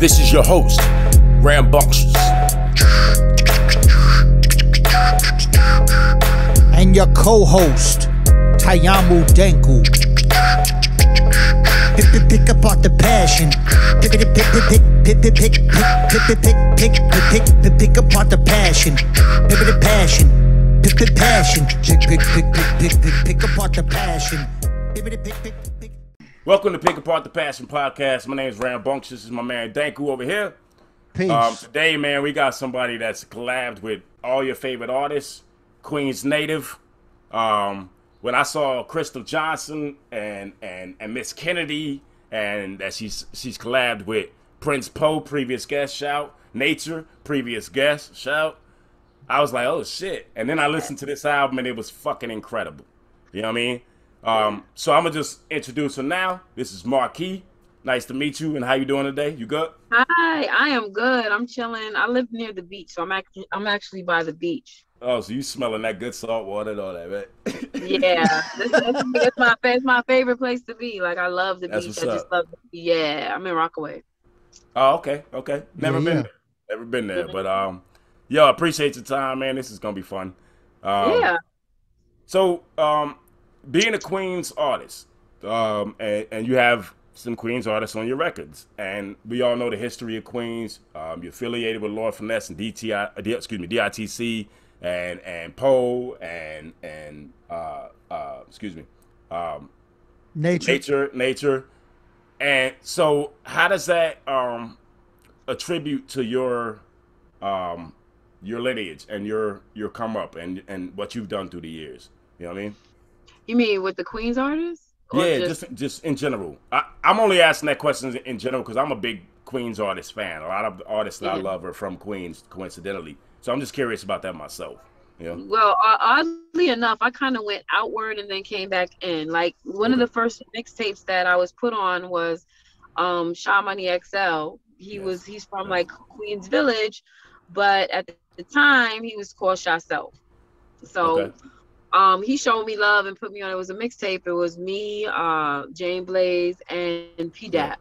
This is your host, Rambunctious. And your co-host, Tayamu Denku. Pick apart the passion. Pick apart the passion. Pick the passion. Pick the passion. Pick apart the passion. Welcome to Pick Apart the Passion podcast. My name is Rambunctious. This is my man Danku over here. Peace. Today, man, we got somebody that's collabed with all your favorite artists, Queens native. When I saw Crystal Johnson and Miss Kennedy, and that she's collabed with Prince Poe, previous guest, shout. Nature, previous guest, shout. I was like, oh shit. And then I listened to this album and it was fucking incredible. You know what I mean? So I'm gonna just introduce her now. This is MARQUEE. Nice to meet you. And how you doing today? You good? Hi, I am good. I'm chilling. I live near the beach, so I'm actually by the beach. Oh, so you smelling that good salt water and all that, right? Yeah, it's my favorite place to be. Like, I love the beach. I just love the beach. Yeah, I'm in Rockaway. Oh, okay. Never been there, but yo, appreciate your time, man. This is gonna be fun. Yeah. So, being a Queens artist, and you have some Queens artists on your records, and we all know the history of Queens. You're affiliated with Lord Finesse and DITC, and Poe, and Nature. And so, how does that attribute to your lineage and your come up and what you've done through the years? You know what I mean? You mean with the Queens artists? Yeah, just in general. I'm only asking that question in general because I'm a big Queens artist fan. A lot of the artists that I love are from Queens, coincidentally. So I'm just curious about that myself. You know? Well, oddly enough, I kind of went outward and then came back in. Like, one of the first mixtapes that I was put on was Sha Money XL. He's from like Queens Village, but at the time he was called Sha Self. So he showed me love and put me on. It was a mixtape. It was me, Jane Blaze, and P Dap.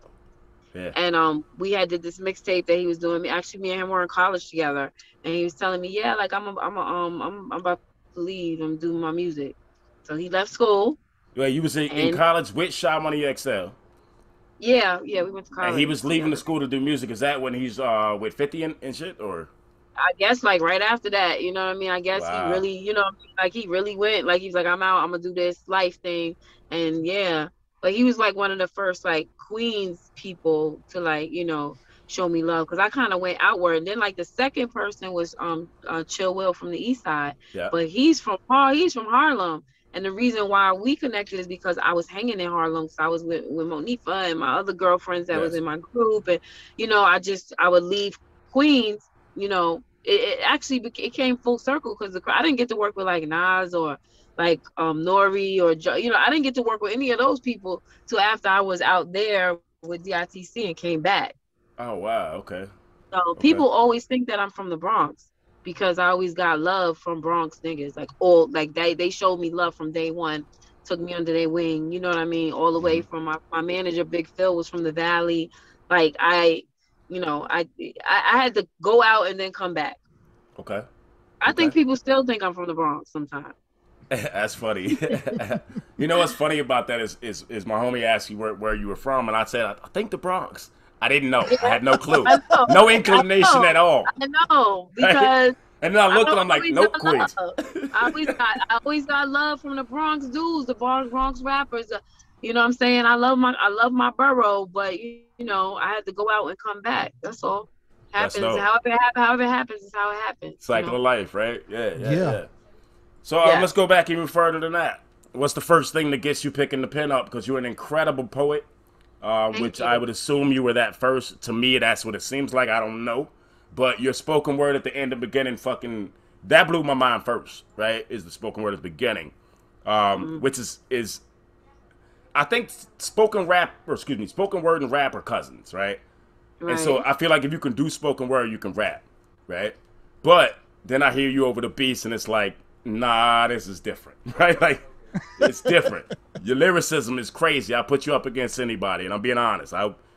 Yeah. And we did this mixtape that he was doing. Actually, me and him were in college together, and he was telling me, yeah, like I'm about to leave. I'm doing my music. So he left school. Well, you was in college with Sha Money XL. Yeah, we went to college. And he was leaving the school to do music. Is that when he's with 50 and shit, or? I guess like right after that, you know what I mean? I guess he really, he really went, like, he's like, I'm out, I'm gonna do this life thing. And yeah, but he was like one of the first like Queens people to like, show me love, because I kind of went outward. And then like the second person was Chill Will from the East Side. Yeah. But he's from Harlem. And the reason why we connected is because I was hanging in Harlem. So I was with Monifa and my other girlfriends that was in my group. And, I would leave Queens. It came full circle because I didn't get to work with like Nas or like Nori or Joe. I didn't get to work with any of those people till after I was out there with DITC and came back. Oh wow, okay. So people always think that I'm from the Bronx because I always got love from Bronx niggas. Like they showed me love from day one, took me under their wing. You know what I mean? All the way from my manager, Big Phil, was from the Valley. Like I had to go out and then come back. Okay. I think people still think I'm from the Bronx sometimes. That's funny. You know what's funny about that is my homie asked you where you were from, and I said I think the Bronx. I didn't know. I had no clue. No inclination at all. I know because. And then I looked and I'm like, nope, Queens. I always got love from the Bronx dudes, the Bronx rappers. You know what I'm saying? I love my borough, but I had to go out and come back. That's all. Happens. However it happens is how it happens. Cycle of life, right? Yeah. So let's go back even further than that. What's the first thing that gets you picking the pen up? Because you're an incredible poet, which I would assume you were that first. To me, that's what it seems like. I don't know. But your spoken word at the end and beginning that blew my mind first, right? Is the spoken word at the beginning. Which is I think spoken word and rap are cousins, right? And so I feel like if you can do spoken word, you can rap, right? But then I hear you over the beats and it's like, nah, this is different, right? Like, it's different. Your lyricism is crazy. I put you up against anybody, and I'm being honest.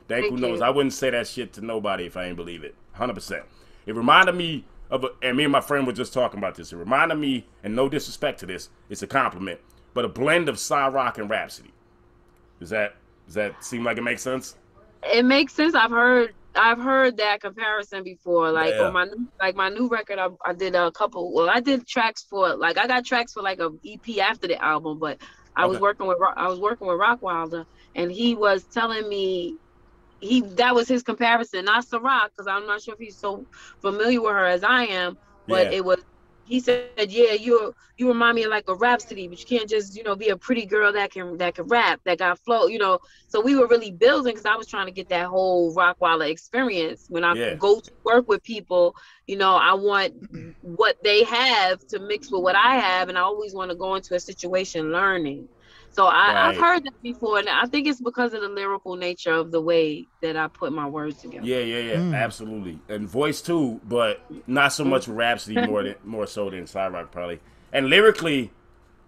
Thank knows. I wouldn't say that shit to nobody if I ain't believe it. 100%. It reminded me of, and me and my friend were just talking about this. It reminded me, and no disrespect to this, it's a compliment, but a blend of Cyrock and Rhapsody. Does that seem like it makes sense? It makes sense. I've heard that comparison before. Like on my new record, I did a couple. Well, I did tracks for I got tracks for like a EP after the album, but I was working with Rockwilder, and he was telling me that was his comparison, not Ciroc, because I'm not sure if he's so familiar with her as I am, but it was. He said, "Yeah, you remind me of like a Rhapsody, but you can't just be a pretty girl that can rap, that got flow, So we were really building, because I was trying to get that whole Rockwilder experience. When I go to work with people, I want what they have to mix with what I have, and I always want to go into a situation learning. So I've heard that before, and I think it's because of the lyrical nature of the way that I put my words together. Yeah, absolutely. And voice too, but not so much Rhapsody, more so than Cyrock probably. And lyrically,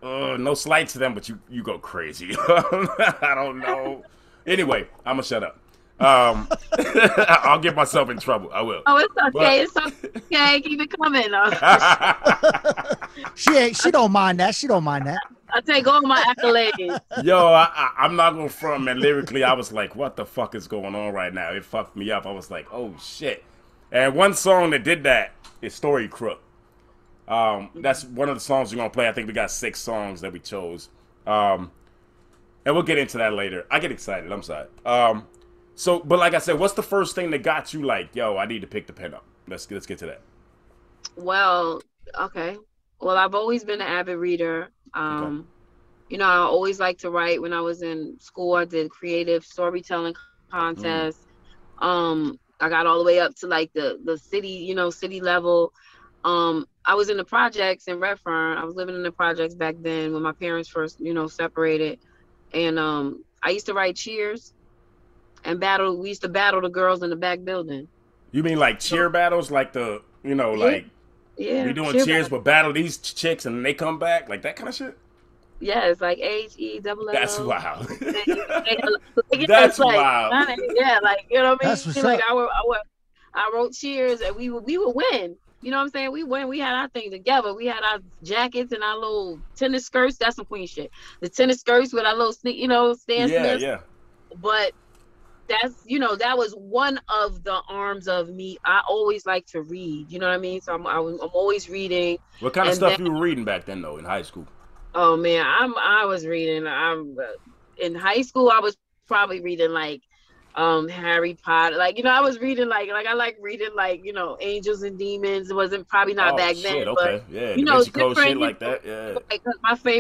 no slight to them, but you go crazy. I don't know. Anyway, I'm gonna shut up. I'll get myself in trouble. I will. Oh, it's okay. It's okay. Keep it coming. She don't mind that. She don't mind that. I take all my accolades. Yo, I'm not gonna front, man. Lyrically, I was like, what the fuck is going on right now? It fucked me up. I was like, oh shit. And one song that did that is Story Crook. That's one of the songs we're gonna play. I think we got 6 songs that we chose. And we'll get into that later. I get excited. I'm sorry. But like I said, what's the first thing that got you like, yo, I need to pick the pen up? Let's get to that. Well, okay. Well, I've always been an avid reader. I always liked to write. When I was in school, I did creative storytelling contests. I got all the way up to like the city, city level. I was in the projects in Redfern. I was living in the projects back then when my parents first, separated. And I used to write cheers and battle. We used to battle the girls in the back building. You mean like cheer battles, like the, like we doing cheers, but battle these chicks and they come back, like that kind of shit? Yeah, it's like HELL. That's wild. That's wild. Yeah, like, you know what I mean? That's what's like up. I wrote cheers, and we would win. You know what I'm saying? We win. We had our thing together. We had our jackets and our little tennis skirts. That's some queen shit. The tennis skirts with our little Stan Smiths. Yeah. But that's, that was one of the arms of me. I always like to read, you know what I mean? So I'm always reading. What kind of stuff you were reading back then, though, in high school? Oh man, I was reading. In high school, I was probably reading like Harry Potter. Like, I was reading like I like reading like, Angels and Demons. It wasn't probably not back then, okay. But yeah, different shit like that. Yeah. Like,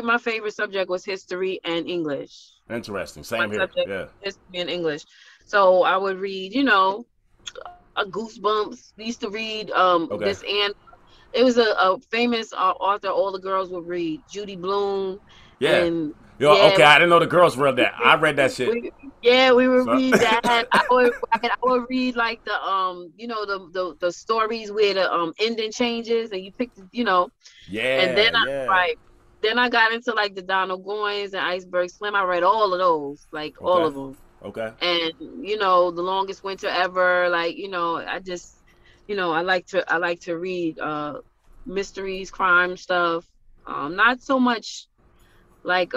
my favorite subject was history and English. Interesting. Same here. Yeah. History and English. So I would read, a Goosebumps. We used to read this, and it was a famous author all the girls would read, Judy Blume. Yeah. And, okay, I didn't know the girls read that. I read that shit. We would read that. I would read like the the stories where the ending changes and you pick Yeah. And then then I got into like the Donald Goines and Iceberg Slim. I read all of those, like all of them. Okay. And The Longest Winter Ever, like, I just, I like to read mysteries, crime stuff. Not so much like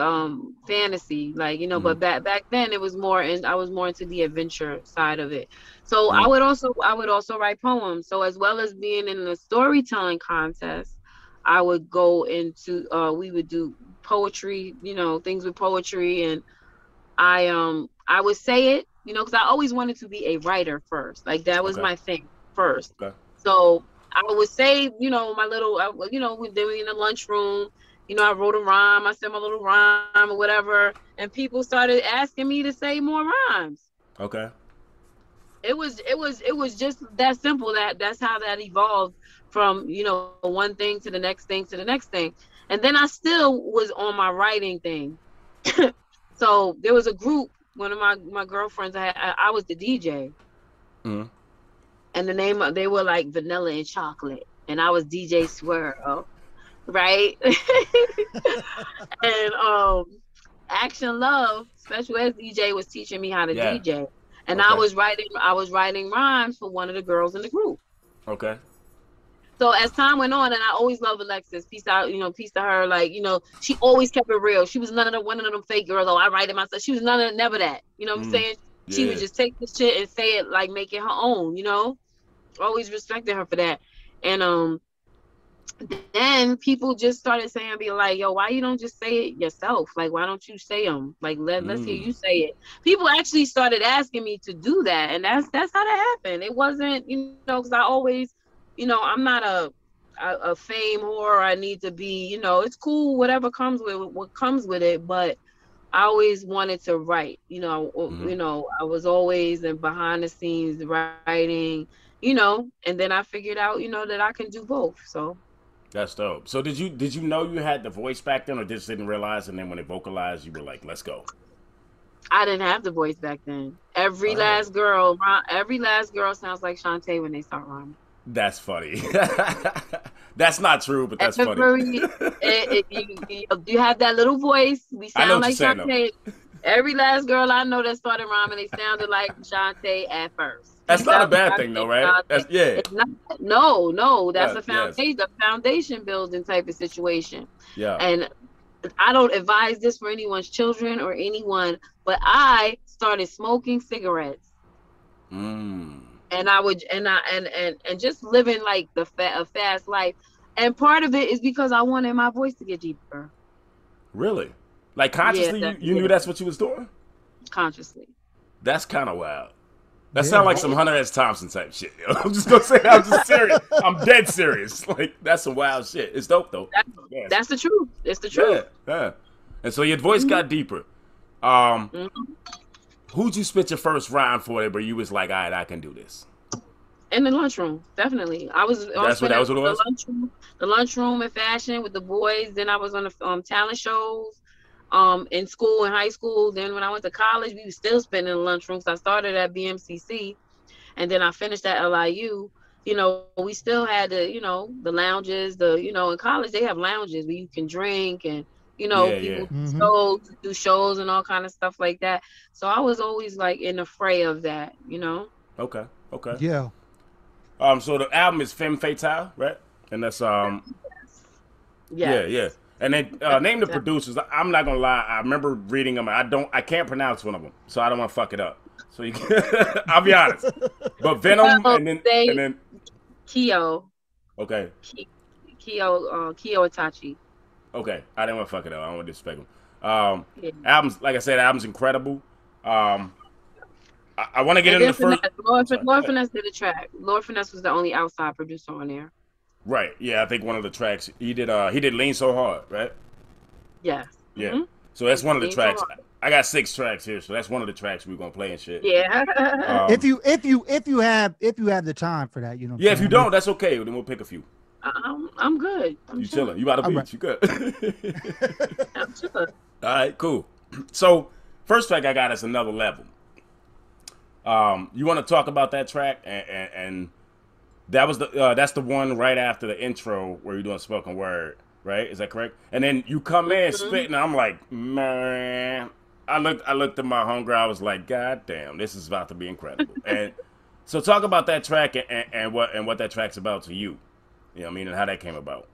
fantasy, like, but back then it was more, and I was more into the adventure side of it. So I would also write poems. So as well as being in the storytelling contest, I would go into we would do poetry, things with poetry, and I would say it, because I always wanted to be a writer first. Like that was my thing first. Okay. So I would say, my little, when they were in the lunchroom, I wrote a rhyme. I said my little rhyme or whatever, and people started asking me to say more rhymes. Okay. It was just that simple. That's how that evolved from, one thing to the next thing to the next thing. And then I still was on my writing thing. So there was a group, one of my girlfriends, I was the DJ. Mm-hmm. And they were like Vanilla and Chocolate. And I was DJ Swirl. Right? And Action Love, Special Ed DJ, was teaching me how to DJ. And I was writing rhymes for one of the girls in the group. Okay. So as time went on, and I always loved Alexis. Peace out, peace to her. Like, she always kept it real. She was one of them fake girls. Oh, I write it myself. She was never that. You know what I'm saying? Yeah. She would just take the shit and say it, like, make it her own. Always respected her for that. And then people just started saying, be like, yo, why you don't just say it yourself? Like, why don't you say them? Like, let's hear you say it. People actually started asking me to do that, and that's how that happened. It wasn't, because I always, I'm not a fame whore. I need to be, it's cool, whatever comes with it, but I always wanted to write. I was always in behind the scenes writing, and then I figured out, that I can do both. So. That's dope. So did you know you had the voice back then, or just didn't realize, and then when it vocalized, you were like, let's go? I didn't have the voice back then. Every last girl sounds like Shantae when they start rhyming. That's funny. That's not true, but that's funny. You have that little voice. We sound like Shantae. Every last girl I know that started rhyming, they sounded like Shantae at first. That's not a bad thing, though, right? That's, It's not, no. That's a foundation, a foundation building type of situation. Yeah. And I don't advise this for anyone's children or anyone, but I started smoking cigarettes. And I would, and just living like a fast life. And part of it is because I wanted my voice to get deeper. Really? Like consciously, you knew that's what you was doing? Consciously. That's kind of wild. That sounds like some Hunter S. Thompson type shit. I'm just gonna say, I'm just serious. I'm dead serious. Like, that's some wild shit. It's dope though. That's the truth. It's the truth. Yeah. And so your voice got deeper. Who'd you spit your first rhyme for? Where you was like, all right, I can do this. In the lunchroom, definitely. That was what it was. The lunchroom in fashion with the boys. Then I was on the talent shows. In school, in high school. Then when I went to college, we were still spending in the lunchroom. So I started at BMCC, and then I finished at LIU. We still had the lounges. In college they have lounges where you can drink and people do shows and all kind of stuff like that. So I was always like in the fray of that. Okay. Yeah. So the album is Femme Fatale, right? And that's Yeah. And then name the producers. I'm not gonna lie. I remember reading them. I can't pronounce one of them, so I don't want to fuck it up. So you I'll be honest. But Venom and then Kyo. Okay. Kyo Itachi. Okay, I didn't want to fuck it up. I don't want to disrespect them. Albums, like I said, album's incredible. I want to get into the first. Lord Finesse did a track. Lord Finesse was the only outside producer on there. Right. Yeah, I think one of the tracks he did Lean So Hard, right? Yes. Yeah. Mm-hmm. So that's one of the tracks. I got 6 tracks here, so that's one of the tracks we're gonna play and shit. Yeah. If you have the time for that, Yeah, if you don't, that's okay. Then we'll pick a few. I'm good. You chilling? You about to beach? Right. You good? I'm chilling. All right, cool. So first track I got is Another Level. You want to talk about that track and that was that's the one right after the intro where you're doing spoken word, right? Is that correct? And then you come in spitting, and I'm like, man. I looked at my homegirl. I was like, God damn, this is about to be incredible. And so talk about that track and what that track's about to you. You know what I mean, and how that came about.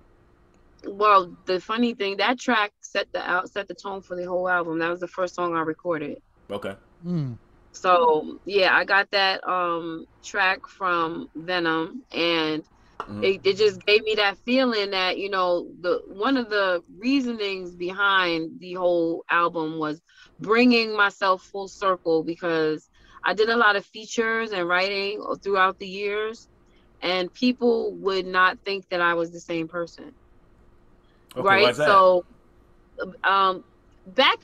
Well, the funny thing, that track set the tone for the whole album. That was the first song I recorded. Okay. So yeah, I got that track from Venom, and it just gave me that feeling that one of the reasonings behind the whole album was bringing myself full circle, because I did a lot of features and writing throughout the years, and people would not think that I was the same person. Okay, right? So back,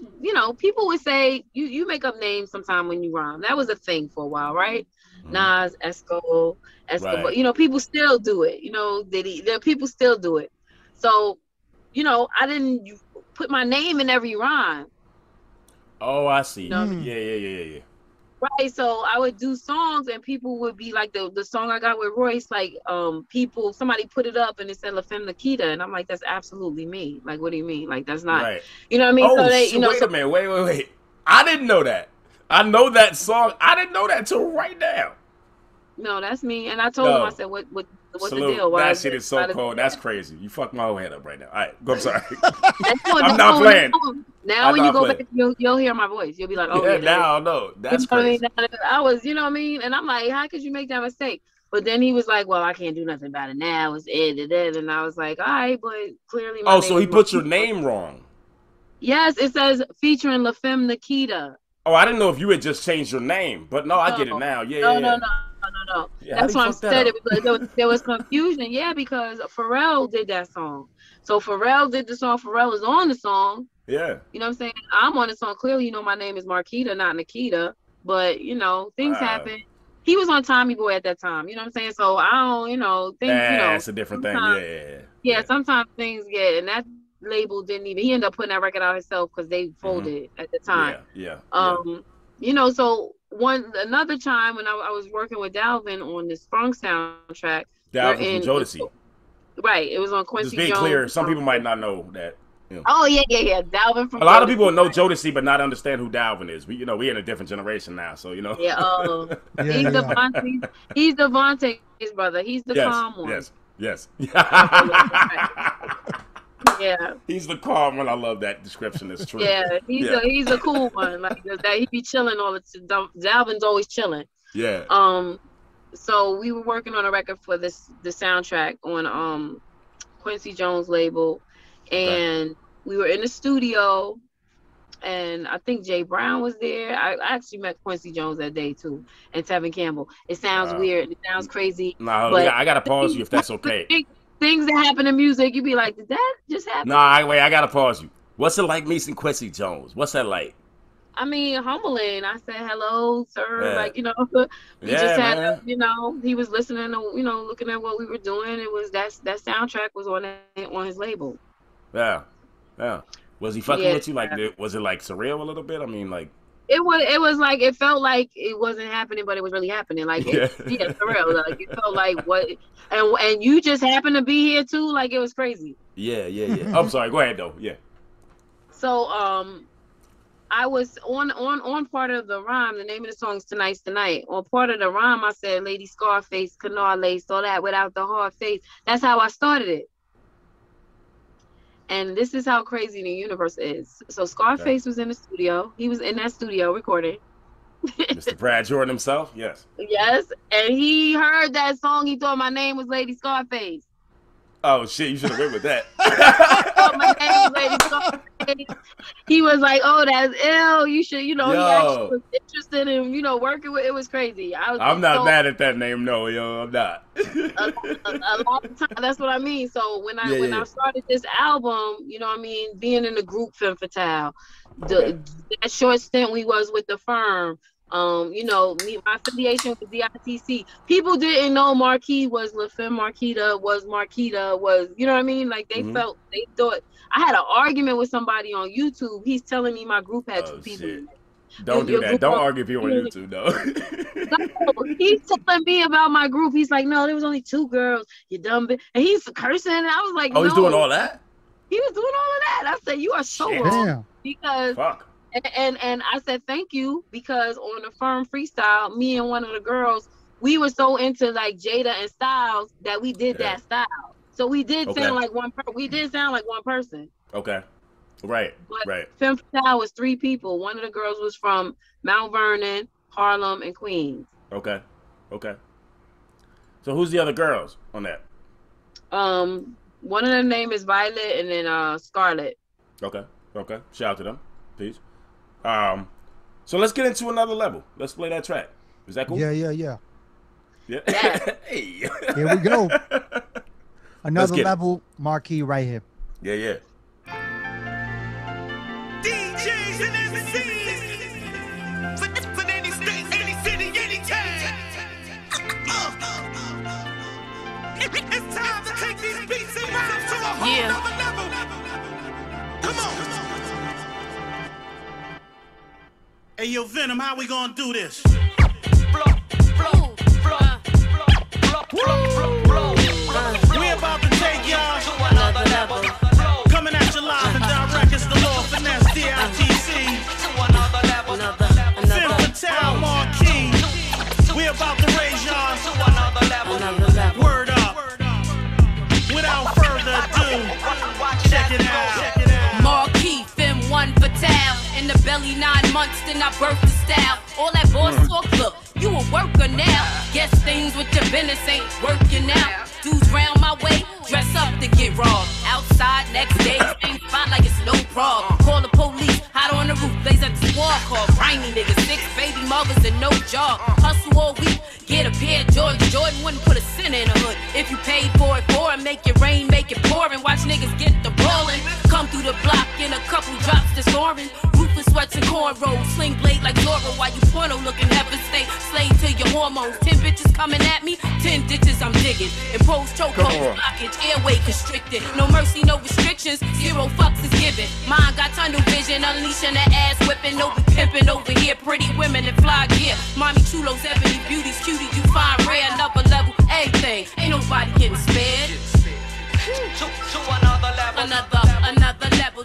people would say you make up names sometime when you rhyme. That was a thing for a while, right? Nas, Esco, right. People still do it. People still do it. So, I didn't put my name in every rhyme. Oh, I see. Yeah. Right, so I would do songs and people would be like, the song I got with Royce, like somebody put it up and it said La Femme Nikita, and I'm like, that's absolutely me. Like, what do you mean? Like, that's not, right. You know what I mean? Oh, so wait a minute, wait. I didn't know that. I know that song. I didn't know that till right now. No, that's me. And I told him, I said, what's the deal? That shit is so cold. That's crazy. You fucked my whole head up right now. All right, go. I'm sorry. I'm not playing. Now when you go back, you'll hear my voice. You'll be like, oh, yeah. Now I know. That's crazy. I was, you know what I mean? And I'm like, how could you make that mistake? But then he was like, well, I can't do nothing about it now. It's edited. And I was like, all right, but clearly my name so he put your name wrong. Yes, it says featuring La Femme Nikita. Oh, I didn't know if you had just changed your name. But no, I get it now. Yeah, No. Yeah, that's why I said it, because there was confusion. Yeah, because Pharrell did that song. So Pharrell did the song. Pharrell is on the song. Yeah. You know what I'm saying? I'm on the song. Clearly, you know, my name is Marquita, not Nikita. But, you know, things happen. He was on Tommy Boy at that time. You know what I'm saying? So I don't, you know, things, you know. It's a different thing. Yeah, sometimes things get, and that label didn't even, he ended up putting that record out himself because they folded at the time. Yeah. You know, so another time when I was working with Dalvin on this Sprung soundtrack. Dalvin from Jodeci. Right. It was on Quincy Jones. Just being clear, some people might not know that. You know. Oh, yeah. Dalvin from A lot of people know Jodeci, but not understand who Dalvin is. We in a different generation now, so, you know. Yeah, he's Devontae's brother. He's the calm one. Yes. Yeah. He's the calm one. I love that description. It's true. Yeah, he's a cool one. Like that, he be chilling all the time. Dalvin's always chilling. Yeah. So we were working on a record for the soundtrack on Quincy Jones label, and we were in the studio, and I think Jay Brown was there. I actually met Quincy Jones that day too, and Tevin Campbell. It sounds weird. It sounds crazy. No, I gotta pause you if that's okay. Things that happen in music, you'd be like, did that just happen? Wait, I gotta pause you. What's it like meeting Quincy Jones? What's that like? I mean, humbling. I said, hello, sir. Yeah. Like, you know, we just had, you know, he was listening to, you know, looking at what we were doing. It was that soundtrack was on his label. Yeah. Was he fucking with you? Like, was it like surreal a little bit? I mean, like. It was like, it felt like it wasn't happening, but it was really happening. Like, for real. Like, it felt like what, and you just happened to be here too. Like, it was crazy. Yeah. I'm sorry. Go ahead though. Yeah. So, I was on part of the rhyme. The name of the song is Tonight's the Night. On part of the rhyme, I said, Lady Scarface, Canard lace, all that without the hard face. That's how I started it. And this is how crazy the universe is. So Scarface was in the studio. He was in that studio recording. Mr. Brad Jordan himself? Yes. Yes. And he heard that song. He thought my name was Lady Scarface. Oh, shit. You should have went with that. My name was Lady Scarface. He was like, oh, that's ill. You should, you know, he actually was interested in, you know, working with, it was crazy. I'm not mad at that name, no, yo, I'm not. a lot of time, that's what I mean. So when I started this album, you know what I mean, being in the group Femme Fatale, that short stint we was with the firm, you know, my affiliation with DITC, people didn't know Marquee was La Femme Marquita, was, you know what I mean? Like they thought, I had an argument with somebody on YouTube. He's telling me my group had two people. Shit. Don't do that. Don't argue if you're on YouTube, though. No, he's telling me about my group. He's like, no, there was only two girls. You dumb bitch. And he's cursing. And I was like, oh, he's doing all that? He was doing all of that. I said, you are so wrong. Because and I said, thank you, because on the Firm Freestyle, me and one of the girls, we were so into like Jada and Styles that we did that style. So we did sound like one person. Okay. Right. But Femme Fatale was three people. One of the girls was from Mount Vernon, Harlem, and Queens. Okay. So who's the other girls on that? One of them name is Violet, and then Scarlett. Okay. Shout out to them. Peace. So let's get into another level. Let's play that track. Is that cool? Yeah. Hey. Here we go. Another level, Marquee right here. Yeah. DJs and MCs for any state, any city, any time. It's time to take these beats and rhymes to a whole nother level. Come on. Hey, yo, Venom, how we gonna do this? We about to take y'all to another level. Coming at you live and direct, it's the law finesse DITC. To another level. about to raise y'all to another level. Word up. Without further ado, check it out. Marquee, Fem 1 for town. In the belly 9 months, then I birthed the style. All that boss talk, look, you a worker now. Guess things with your business ain't working out. Dudes round my way, dress up to get robbed. Outside next day, same spot like it's no problem. Call the police, hot on the roof, blaze at the squad car. Grimy niggas, 6 baby mothers and no job. Hustle all week, get a pair of Jordans. Jordan wouldn't put a cent in the hood. If you paid for it, make it rain, make it pour, and watch niggas get the ballin'. Come through the block in a couple drops this orange. Ruthless sweats and cornrows, sling blade like Zorro while you porno looking heaven state. Slave to your hormones, 10 bitches coming at me, 10 ditches I'm digging. Impose chokehold, blockage, airway constricted. No mercy, no restrictions, 0 fucks is given. Mine got tunnel vision, unleashing the ass whipping. No be pimping over here, pretty women in fly gear. Mommy chulos, ebony beauties, cuties, you find rare. Another level, everything, ain't nobody getting spared. To another level, another level.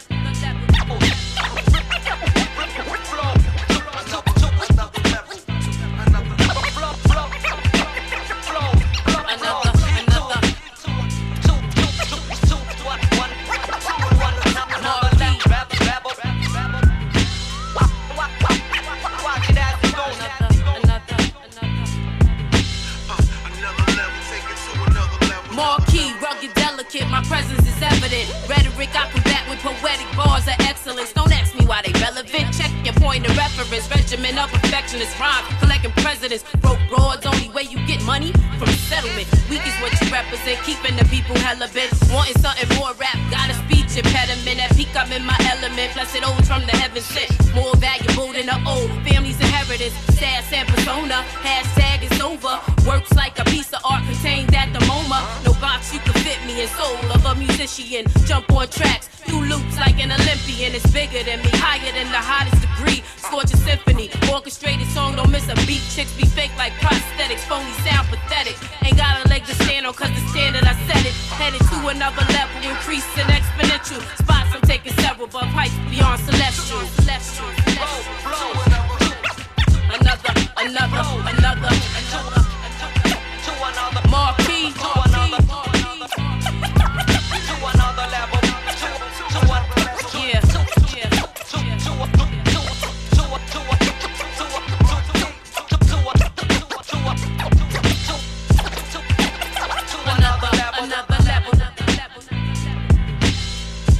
Marquee, rugged, delicate, my presence is evident. Rhetoric I combat with poetic bars of excellence. Don't ask me why they relevant. Check your point of reference. Regimen of perfectionist rhyme. Collecting presidents. Broke broads. Only way you get money from settlement. Weak is what you represent. Keeping the people hella bent. Wanting something more rap. Got a speech impediment. At peak I'm in my element. Blessed old from the heaven sent. More valuable than the old. Family's inheritance. Sass and persona. Hashtag it's over. Works like a piece of art contained at the MoMA. No box you can fit me in. Soul of a musician. Jump on tracks. Do loops like an Olympian. It's bigger than me. Higher than the hottest degree. Scorch a symphony. Orchestrated song. Don't miss a beat. Chicks be fake like prosthetics. Phony sound pathetic. Ain't got a leg to stand on cause the standard I set it. Headed to another level. Increase in exponential. Spots I'm taking several above heights beyond celestial. Another. Marquee.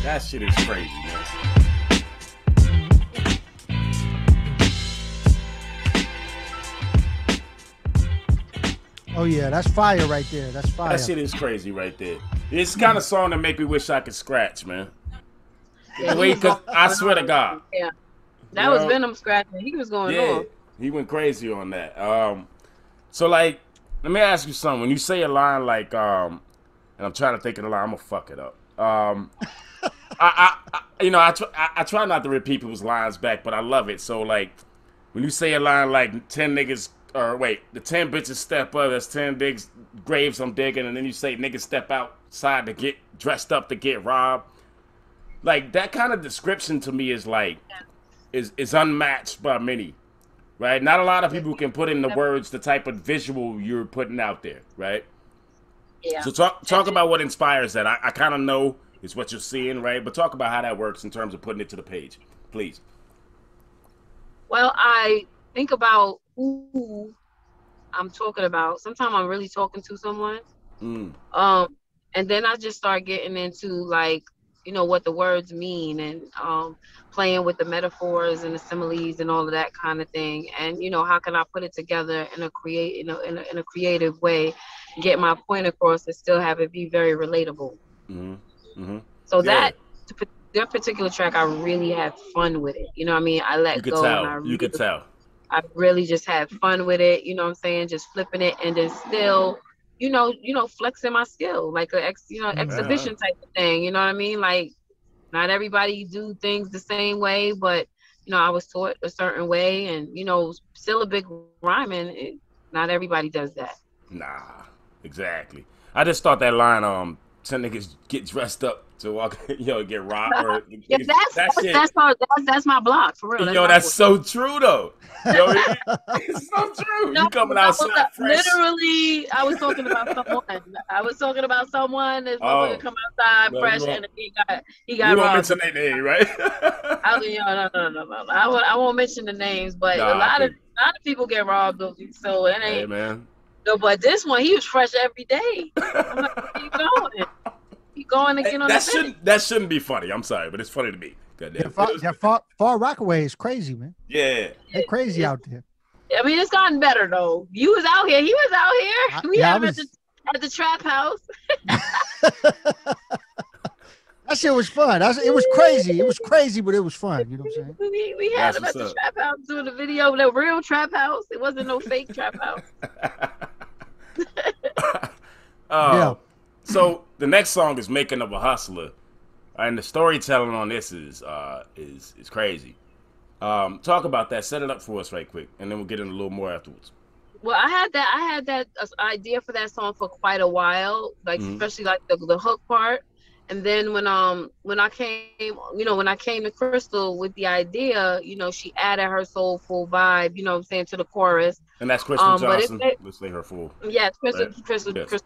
That shit is crazy, man. Oh yeah, that's fire right there. That's fire. That shit is crazy right there. It's the kind of song that make me wish I could scratch, man. Yeah, Wait, cause I swear to God. Yeah, that was Venom scratching. He was going on. He went crazy on that. So like, let me ask you something. When you say a line like, and I'm trying to think of the line, I'm gonna fuck it up. I try not to repeat people's lines back, but I love it. So like, when you say a line like 10 niggas, or wait, the 10 bitches step up, that's 10 digs, graves I'm digging, and then you say niggas step outside to get dressed up to get robbed. Like that kind of description to me is like, is unmatched by many, right? Not a lot of people can put in the words the type of visual you're putting out there, right? Yeah. So talk about what inspires that. I kind of know is what you're seeing, right? But talk about how that works in terms of putting it to the page, please. Well, I think about who I'm talking about. Sometimes I'm really talking to someone. And then I just start getting into like, you know, what the words mean and playing with the metaphors and the similes and all of that kind of thing. And, you know, how can I put it together in a creative way, get my point across and still have it be very relatable. So that particular track, I really had fun with it. You know what I mean? I let go. You could tell. I really just had fun with it. You know what I'm saying? Just flipping it and then still, you know, flexing my skill, like a exhibition type of thing. You know what I mean? Like, not everybody do things the same way, but you know, I was taught a certain way, and you know, syllabic rhyming. Not everybody does that. Nah, exactly. I just thought that line, some niggas get dressed up to walk, get robbed. Or, yeah, that's my block for real. That's so true though. It's so true. You coming outside fresh. Literally, I was talking about someone that's going to come outside fresh, and he got you robbed. Won't mention their name, right? No. I won't mention the names, but a lot of people get robbed. So it ain't. Hey, man. No, but this one, he was fresh every day. I'm like, where you going? You going to get on that shouldn't be funny. I'm sorry, but it's funny to me. Far Rockaway is crazy, man. Yeah. They're crazy out there. I mean, it's gotten better, though. You was out here. He was out here. We have at the trap house. That shit was fun. It was crazy. It was crazy, but it was fun. You know what I'm saying? We had him at the trap house doing the video. The real trap house. It wasn't no fake trap house. Yeah. So the next song is "Making of a Hustler," and the storytelling on this is crazy. Talk about that. Set it up for us right quick, and then we'll get in a little more afterwards. Well, I had that idea for that song for quite a while, especially like the hook part. And then when I came to Crystal with the idea, she added her soulful vibe, to the chorus. And that's Crystal Johnson. Let's say her full. Yes, Crystal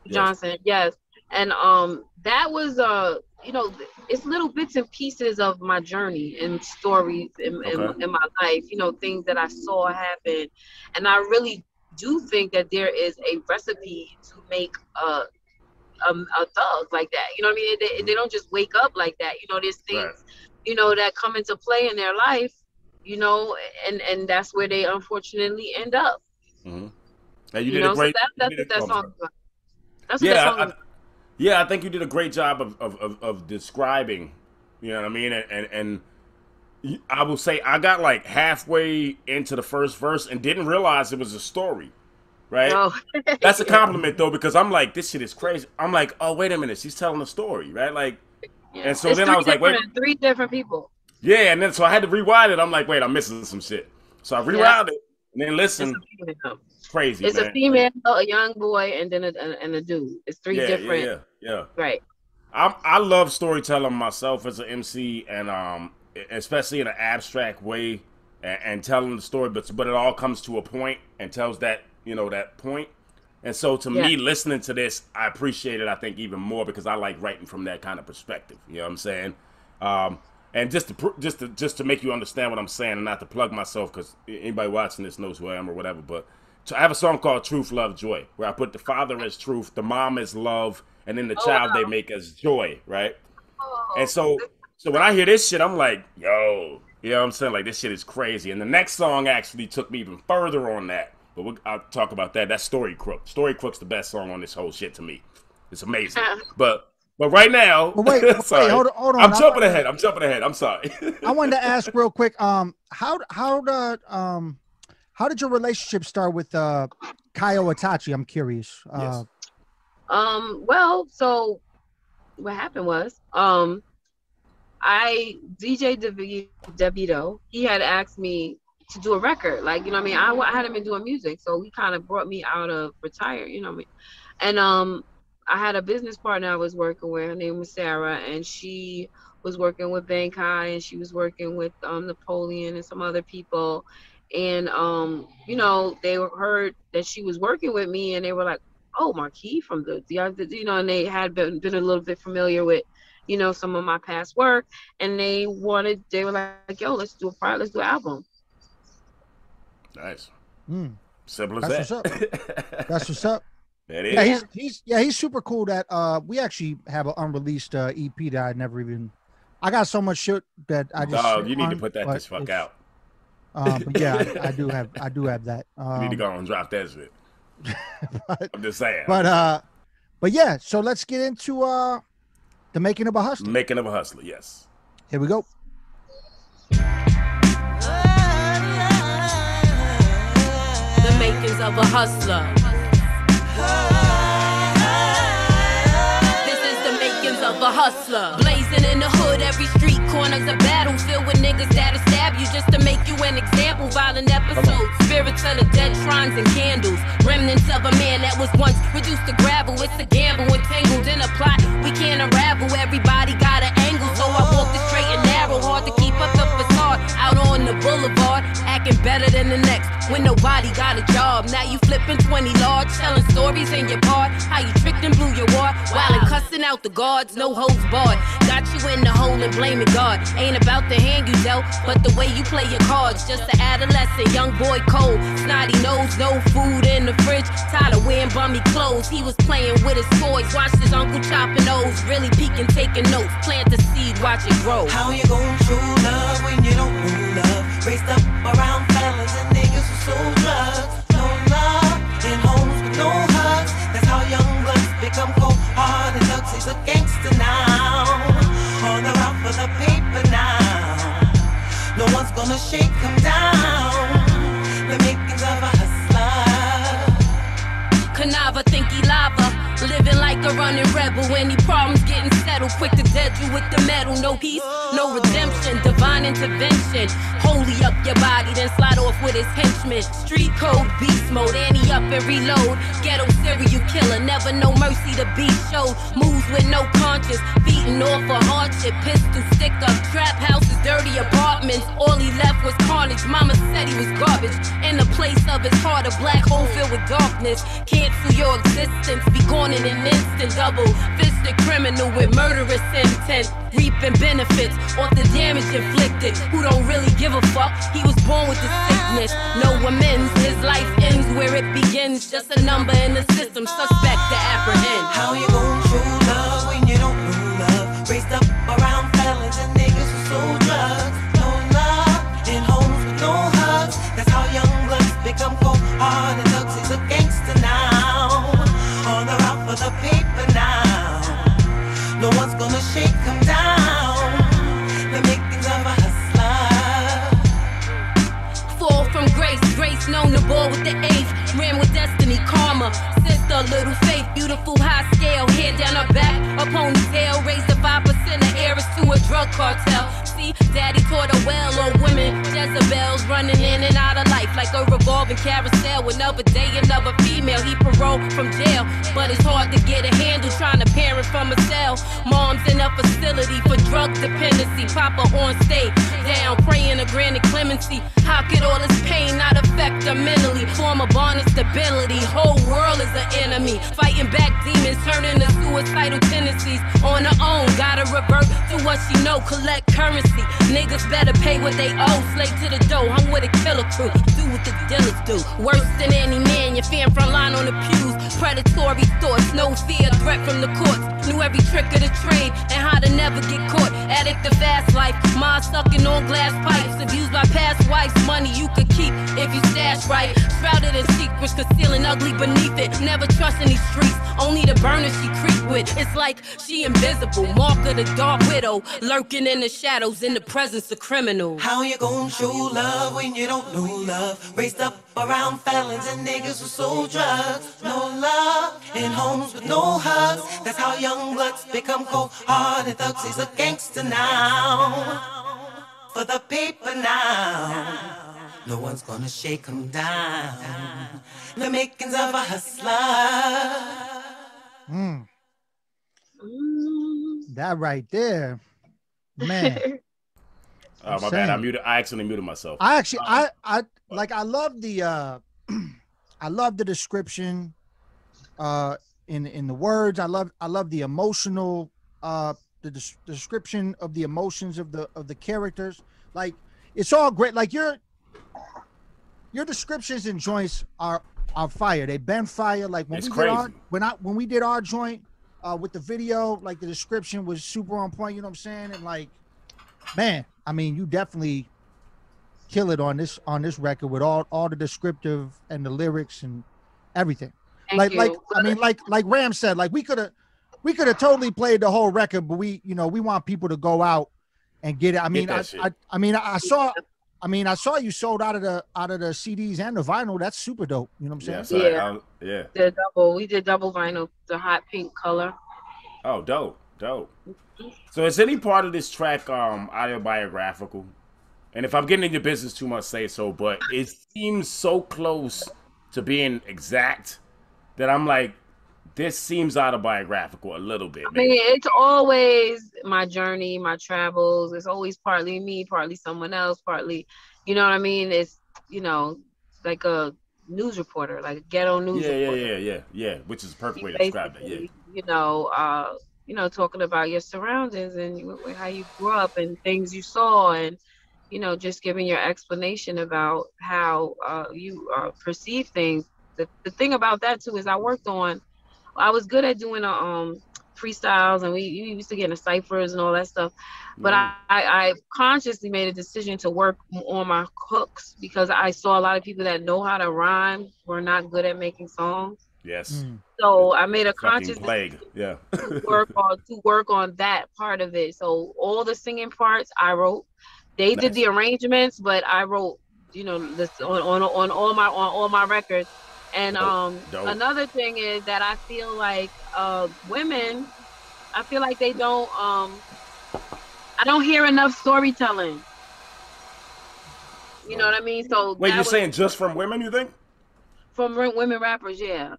Johnson. Yes. And that was it's little bits and pieces of my journey and stories in my life, things that I saw happen. And I really do think that there is a recipe to make a thug like that. You know what I mean? They don't just wake up like that. There's things, that come into play in their life, and that's where they unfortunately end up. Mm-hmm. And you did a great. That's what that song is. That's what that song is. Yeah, I think you did a great job of describing, you know what I mean? And I will say I got like halfway into the first verse and didn't realize it was a story, right? Oh. That's a compliment though, because I'm like, this shit is crazy. I'm like, oh, wait a minute, she's telling a story, right? Like, and so then I was like, wait. 3 different people. Yeah, and then so I had to rewind it. I'm like, wait, I'm missing some shit. So I rewound it and then listen. Crazy. It's a female, a young boy, and then a dude. It's 3 different. Yeah. Right. I love storytelling myself as an MC, and especially in an abstract way, and telling the story, but it all comes to a point and tells that that point. And so to me, listening to this, I appreciate it. I think even more because I like writing from that kind of perspective. You know what I'm saying? And just to make you understand what I'm saying, and not to plug myself, because anybody watching this knows who I am or whatever, but. So I have a song called Truth, Love, Joy, where I put the father as truth, the mom as love, and then the child they make as joy, right? And so when I hear this shit, I'm like, yo, you know what I'm saying? Like, this shit is crazy. And the next song actually took me even further on that. But I'll talk about that. That's Story Crook. Story Crook's the best song on this whole shit to me. It's amazing. But right now, wait, hold on. I'm jumping ahead. I'm sorry. I wanted to ask real quick, how did your relationship start with Kaio Itachi? I'm curious. Yes. Well, so what happened was, DJ DeVito, he had asked me to do a record. Like, I hadn't been doing music, so he kind of brought me out of retire, And I had a business partner I was working with. Her name was Sarah, and she was working with Bankai, and she was working with Napoleon and some other people. And, they heard that she was working with me, and they were like, oh, Marquee from the and they had been a little bit familiar with, some of my past work. And they were like, yo, let's do an album. Nice. Simple as That's that. What's up. That's what's up. That is. He's super cool. That we actually have an unreleased EP that I got so much shit that I just. Oh, you need to put that this fuck out. But yeah, I do have that. You need to go and drop that shit. I'm just saying. But yeah, so let's get into the Making of a Hustler. Making of a Hustler, yes. Here we go. The makings of a hustler. This is the makings of a hustler. Blazing in the hood, every street corner's a battlefield with niggas that'll stab you just to make you an example. Violent episodes, spirits of the dead, shrines and candles. Remnants of a man that was once reduced to gravel. It's a gamble, entangled in a plot we can't unravel. Everybody got an angle, so I walk the straight and narrow. Hard to keep up the facade out on the boulevard, acting better than the next when nobody got a job. Now you flipping 20 large, telling stories in your part, how you tricked and blew your wad while and cussing out the guards, no holds barred. Got you in the hole and blaming God. Ain't about the hand you dealt, but the way you play your cards. Just an adolescent, young boy cold, snotty nose, no food in the fridge, tired of wearing bummy clothes. He was playing with his toys, watched his uncle chopping those, really peeking, taking notes, plant the seed, watch it grow. How you gon' show love when you don't know love? Raised up around fellas and niggas who sold drugs. No love in homes with no hugs. That's how young bloods become cold-hearted thugs. He's a gangster now, on the route for the paper now. No one's gonna shake him down. The makings of a hustler. Canava, think he lava, living like a running rebel. Any problems getting settled, quick to dead you with the metal. No peace, no redemption, divine intervention. Holy up your body, then slide off with his henchmen. Street code, beast mode, Annie up and reload. Ghetto serial killer, never no mercy to be showed. Moves with no conscience, beating off a hardship. Pistol, stick up, trap houses, dirty apartments. All he left was carnage, mama said he was garbage. In the place of his heart, a black hole filled with darkness. Cancel your existence, be gone in an instant. Double fisted criminal with murderous intent, reaping benefits off the damage inflicted. Who don't really give a fuck? He was born with the sickness, no amends. His life ends where it begins. Just a number in the system, suspect to apprehend. How you gon' show love when you don't know love? Raised up around fellas and niggas who sold drugs. No love in homes with no hugs. That's how young bloods become cold-hearted thugs. He's a gangster now, on the route for the paper now. No one's gonna shake him down. The makings of a hustler. Fall from grace, grace known to ball with the eighth. Ran with destiny, karma, sister, little faith. Beautiful high scale, hair down her back, a ponytail. Raised the 5% of heiress to a drug cartel. See, daddy taught her well on women, Jezebels running in and out of life like a revolving carousel. Another day, another female, he paroled from jail. But it's hard to get a handle trying to parent from a cell. Mom's in a facility for drug dependency. Papa on stage, down praying to granted clemency. How could all this pain not affect her mentally? Form a bond of stability, whole world is an enemy. Fighting back demons, turning to suicidal tendencies. On her own, gotta revert to what she know, collect currency. Niggas better pay what they owe. Slave to the dough, hung with a killer crew. Do what the dealers do. Worse than any man, your fan front line on the pews. Predatory thoughts, no fear, threat from the courts. Knew every trick of the trade and how to never get caught. Addict to fast life, mind sucking on glass pipes. Abused by past wives, money you could keep if you stash right. Shrouded in secrets, concealing ugly beneath it. Never trusting these streets, only the burners she creep with. It's like she invisible, mark of the dark widow, lurking in the shadows in the presence of criminals. How you gon' show love when you don't know love? Raised up around felons and niggas who sold drugs. No love in homes with no hugs. That's how young bloods become cold-hearted thugs. He's a gangster now, for the paper now. No one's gonna shake him down. The makings of a hustler. That right there, man. Oh, my bad. I accidentally muted myself. I love the I love the description in the words. I love the emotional the description of the emotions of the characters. Like, it's all great. Like your descriptions and joints are fire. They've been fire. Like when we did our joint with the video, like the description was super on point, you know what I'm saying? And like, man, I mean, you definitely kill it on this record with all the descriptive and the lyrics and everything. Like Ram said, like we could have totally played the whole record, but we want people to go out and get it. I mean, I saw you sold out of the CDs and the vinyl. That's super dope. You know what I'm saying? We did double vinyl, the hot pink color. Oh, dope. Dope. So is any part of this track autobiographical? And if I'm getting into your business too much, say so, but it seems so close to being exact that I'm like, this seems autobiographical a little bit. Maybe. I mean, it's always my journey, my travels. It's always partly me, partly someone else, partly, you know what I mean? It's, you know, like a news reporter, like a ghetto news reporter. Yeah. Which is a perfect way to describe that. Yeah. You know, talking about your surroundings and how you grew up and things you saw, and you know, just giving your explanation about how you perceive things. The thing about that too is I was good at doing freestyles, and we used to get into ciphers and all that stuff. But I consciously made a decision to work on my hooks because I saw a lot of people that know how to rhyme were not good at making songs. Yes. So I made a conscious plague. Yeah. to work on that part of it. So all the singing parts I wrote. They did the arrangements, but I wrote, you know, this on all my records. And Dope. Another thing is that I feel like women, I feel like they don't I don't hear enough storytelling. You know what I mean? So wait, you're saying just from women, you think? From women rappers, yeah.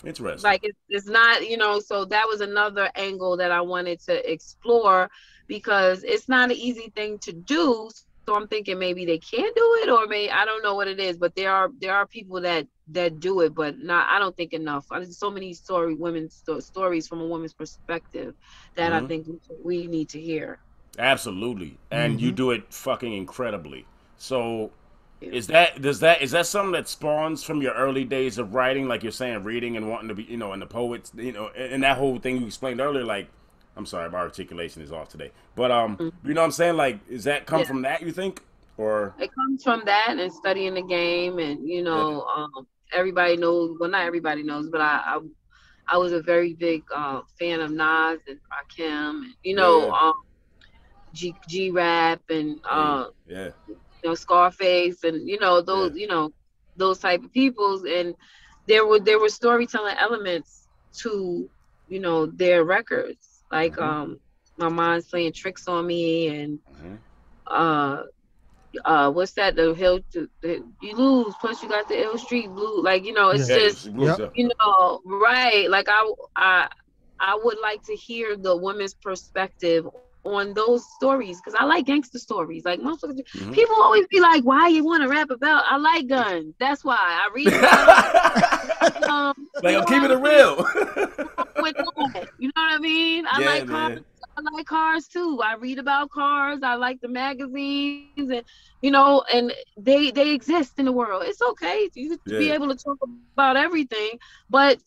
Interesting. Like it's not, you know, so that was another angle that I wanted to explore because it's not an easy thing to do. So I'm thinking maybe they can do it, or maybe I don't know what it is, but there are people that do it, but I don't think enough. There's so many women's stories from a woman's perspective that I think we need to hear. Absolutely, and you do it fucking incredibly. So. Is that something that spawns from your early days of writing, like you're saying, reading and wanting to be, you know, and the poets, you know, and that whole thing you explained earlier, like, I'm sorry, my articulation is off today, but you know what I'm saying, like, is that come from that, you think, or? It comes from that and studying the game, and you know, everybody knows, well, not everybody knows, but I was a very big fan of Nas and Rakim, and you know, G Rap and you know, Scarface and you know those you know those type of peoples, and there were storytelling elements to, you know, their records, like My Mind's Playing Tricks on Me, and what's that, the hill you lose, plus you got the Ill Street Blue, like, you know, it's just you know, right, like I would like to hear the women's perspective on those stories, because I like gangster stories. Like motherfuckers, people always be like, "Why you want to rap about?" I like guns. That's why I read. Like I'm keeping it real. You know what I mean? I like cars. I like cars too. I read about cars. I like the magazines, and you know, and they exist in the world. It's okay to be able to talk about everything, but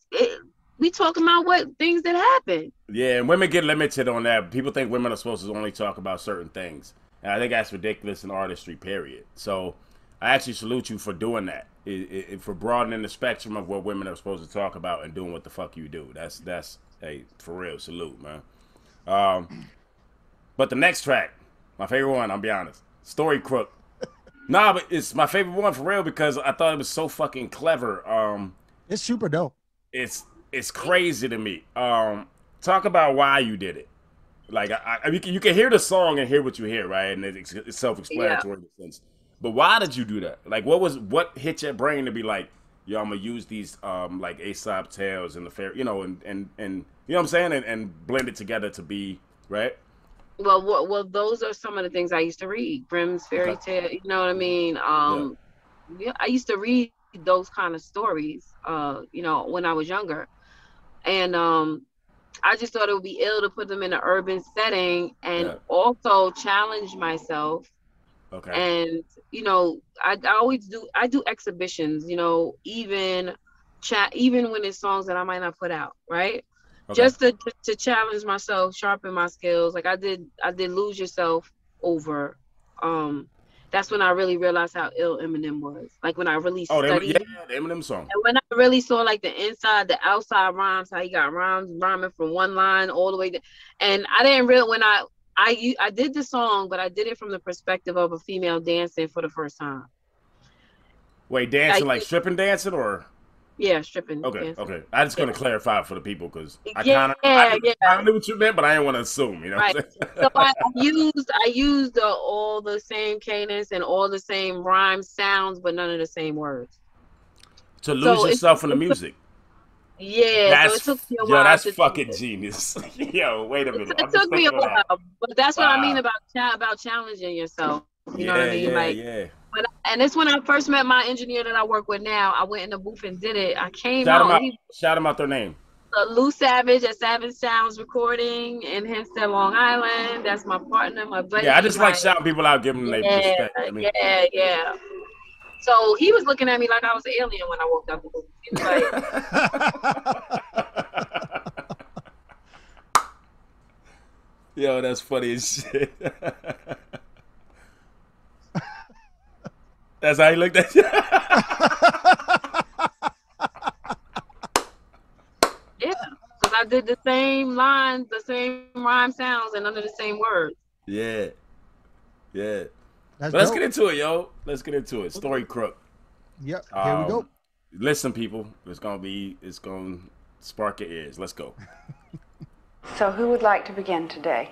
we talking about what things that happen. Yeah, and women get limited on that. People think women are supposed to only talk about certain things. And I think that's ridiculous in artistry, period. So I actually salute you for doing that. For broadening the spectrum of what women are supposed to talk about and doing what the fuck you do. That's hey, for real, salute, man. But the next track, my favorite one, I'll be honest, Story Crook. Nah, but it's my favorite one for real because I thought it was so fucking clever. It's super dope. It's crazy to me. Talk about why you did it. Like, you can hear the song and hear what you hear, right? And it's self-explanatory in a sense. But why did you do that? Like, what hit your brain to be like, yo, I'm gonna use these like Aesop tales and the fair, you know, and you know what I'm saying, and blend it together to be right. Well, those are some of the things I used to read. Grimm's fairy tale, you know what I mean? Yeah, I used to read those kind of stories, you know, when I was younger. And I just thought it would be ill to put them in an urban setting and also challenge myself. Okay. And, you know, I do exhibitions, you know, even when it's songs that I might not put out, right? Okay. Just to challenge myself, sharpen my skills. Like I did Lose Yourself over. That's when I really realized how ill Eminem was. Like when I really studied. The Eminem song. And when I really saw like the inside, the outside rhymes, how he got rhymes rhyming from one line all the way to, and I didn't really, when I did the song, but I did it from the perspective of a female dancing for the first time. Wait, dancing like stripping dancing or? Yeah, stripping. Okay, okay. I just gonna clarify for the people because I kind of knew what you meant, but I didn't want to assume. You know, right? So I used all the same cadence and all the same rhyme sounds, but none of the same words. To lose yourself in the music. Yeah, so it took me a while. That's fucking genius. Yo, wait a minute. It took me a while, but that's what I mean about challenging yourself. You know what I mean? Yeah. And it's when I first met my engineer that I work with now. I went in the booth and did it. I came Shout them out their name. Lou Savage at Savage Sounds Recording in Hempstead, Long Island. That's my partner, my buddy. Yeah, I just like shouting people out, giving them their respect. I mean. Yeah. So he was looking at me like I was an alien when I walked out the booth. He was like, yo, that's funny as shit. That's how he looked at you. Yeah, because I did the same lines, the same rhyme sounds, and under the same words. Yeah. Let's get into it, yo. Let's get into it. Story Crook. Yep. Here we go. Listen, people. It's gonna spark your ears. Let's go. So, who would like to begin today?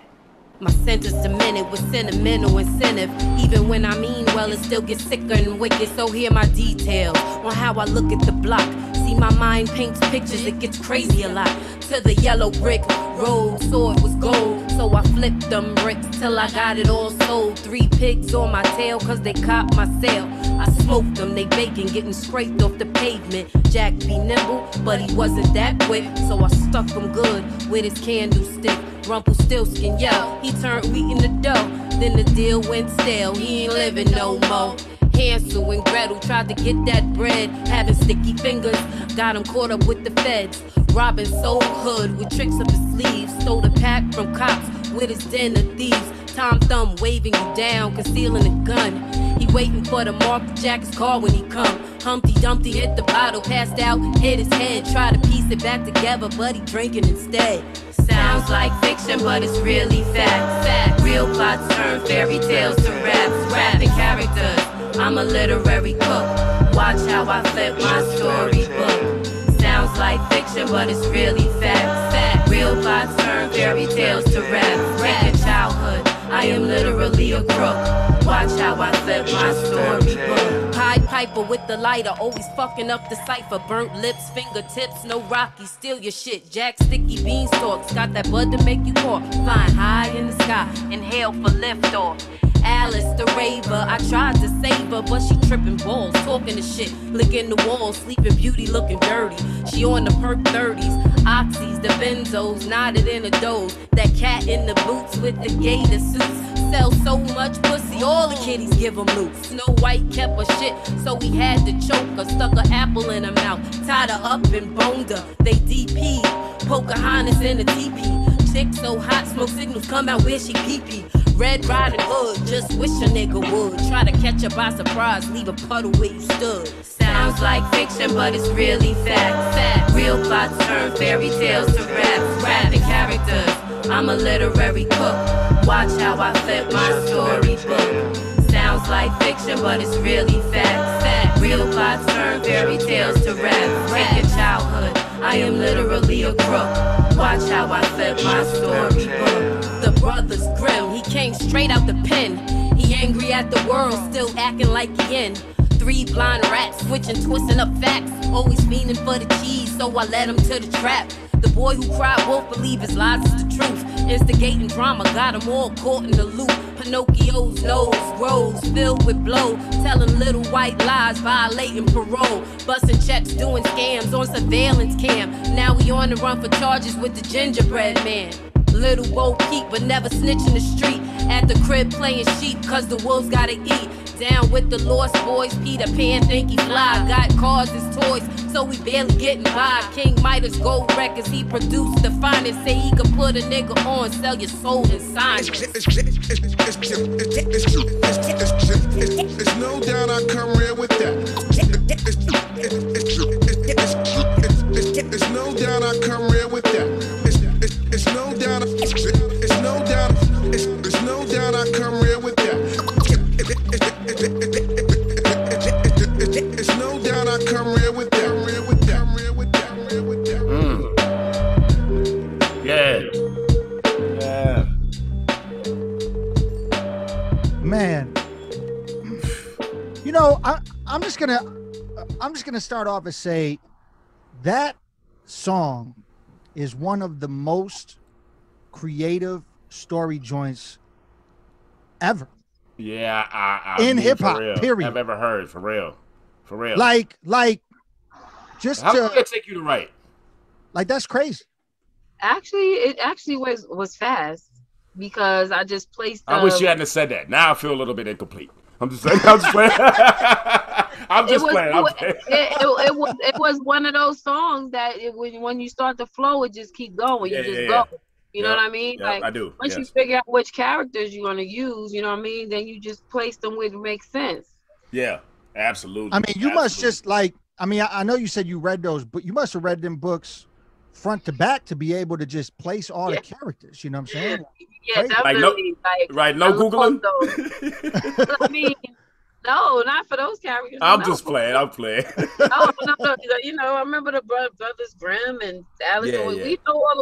My sentence demented with sentimental incentive. Even when I mean well, it still gets sicker and wicked. So here my details on how I look at the block. See, my mind paints pictures, it gets crazy a lot. To the yellow brick road, saw it was gold. So I flipped them bricks till I got it all sold. 3 pigs on my tail cause they copped my sale. I smoked them, they bacon, getting scraped off the pavement. Jack be nimble, but he wasn't that quick. So I stuck him good with his candlestick. Rumpelstiltskin, yo, he turned wheat in the dough. Then the deal went stale, he ain't living no more. Hansel and Gretel tried to get that bread, having sticky fingers, got him caught up with the feds. Robbing soul hood with tricks up his sleeves, stole the pack from cops with his den of thieves. Tom Thumb waving you down, concealing a gun. He waiting for the Mark Jack's car when he come. Humpty Dumpty hit the bottle, passed out, hit his head. Tried to piece it back together, but he drinking instead. Sounds like fiction, but it's really fact. Real plots turn fairy tales to raps. Rapping characters, I'm a literary cook. Watch how I flip my storybook. Sounds like fiction, but it's really fact. Real plots turn fairy tales to raps. Breaking childhood, I am literally a crook. Watch how I flip my storybook. Pied Piper with the lighter, always fucking up the cipher. Burnt lips, fingertips, no Rocky, steal your shit. Jack sticky beanstalks, got that bud to make you walk. Flying high in the sky, inhale for liftoff. Alice the raver, I tried to save her, but she tripping balls, talking the shit, licking the walls, sleeping beauty, looking dirty. She on the perk 30s, oxys, the benzos, nodded in a doze. That cat in the boots with the gator suits. Sell so much pussy, all the kitties give them loot. Snow White kept her shit, so we had to choke her. Stuck an apple in her mouth, tied her up and boned her. They DP'd, Pocahontas in a teepee. Chick so hot, smoke signals come out where she pee-pee. Red Riding Hood, just wish a nigga would. Try to catch her by surprise, leave a puddle where you stood. Sounds like fiction, but it's really fact. Real plots turn fairy tales to raps. Rapping characters, I'm a literary cook. Watch how I flip my storybook. Sounds like fiction, but it's really fact. Real plots turn fairy tales to raps. Breaking childhood, I am literally a crook. Watch how I flip my storybook. The Brothers Grimm, he came straight out the pen. He angry at the world, still acting like he in. 3 blind rats, switching, twisting up facts. Always fiending for the cheese, so I led him to the trap. The boy who cried wolf believe his lies is the truth. Instigating drama, got him all caught in the loop. Pinocchio's nose grows, filled with blow. Telling little white lies, violating parole. Busting checks, doing scams on surveillance cam. Now we on the run for charges with the gingerbread man. Little Bo Peep, but never snitch in the street. At the crib playing sheep, cause the wolves gotta eat. Down with the Lost Boys, Peter Pan think he fly. Got cars as toys, so we barely getting by. King Midas Gold Records, he produced the finest. Say he could put a nigga on, sell your soul and sign it. It's no doubt I come real with that. It's no doubt I come real with that. It's no doubt I come real with that. It's no doubt I come real with that. I'm just gonna start off and say that song is one of the most creative story joints ever. Yeah, in hip hop, period. I've ever heard, for real. Like, just how long did it take you to write? Like, that's crazy. Actually, it actually was fast because I just placed. I wish you hadn't said that. Now I feel a little bit incomplete. I'm just saying. I'm just playing. It was one of those songs that when you start to flow, it just keep going. You just go. You know what I mean? Like, I do. Once you figure out which characters you're gonna use, you know what I mean? Then you just place them where it makes sense. Yeah, absolutely. I mean, you must just like. I mean, I know you said you read those, but you must have read them books front to back to be able to just place all the characters. You know what I'm saying? Yeah, definitely. No Googling. I mean, no, not for those characters. I'm just playing. I'm playing. No. You know, I remember the Brothers Grimm and Alice.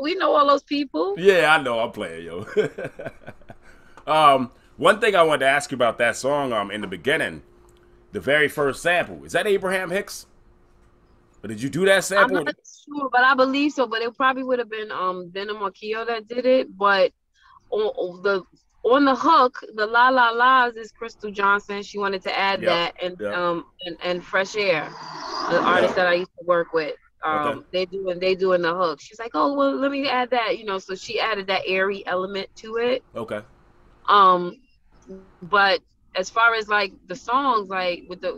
We know all those people. Yeah, I know. I'm playing, yo. One thing I wanted to ask you about that song. In the beginning, the very first sample, is that Abraham Hicks? Or did you do that sample? I'm not sure, but I believe so. But it probably would have been MARQUEE that did it. But on the hook, the La La La's is Crystal Johnson. She wanted to add that, and Fresh Air, the artist that I used to work with. They doing the hook. She's like, oh well, let me add that. You know, so she added that airy element to it. Okay. But as far as like the songs, like with that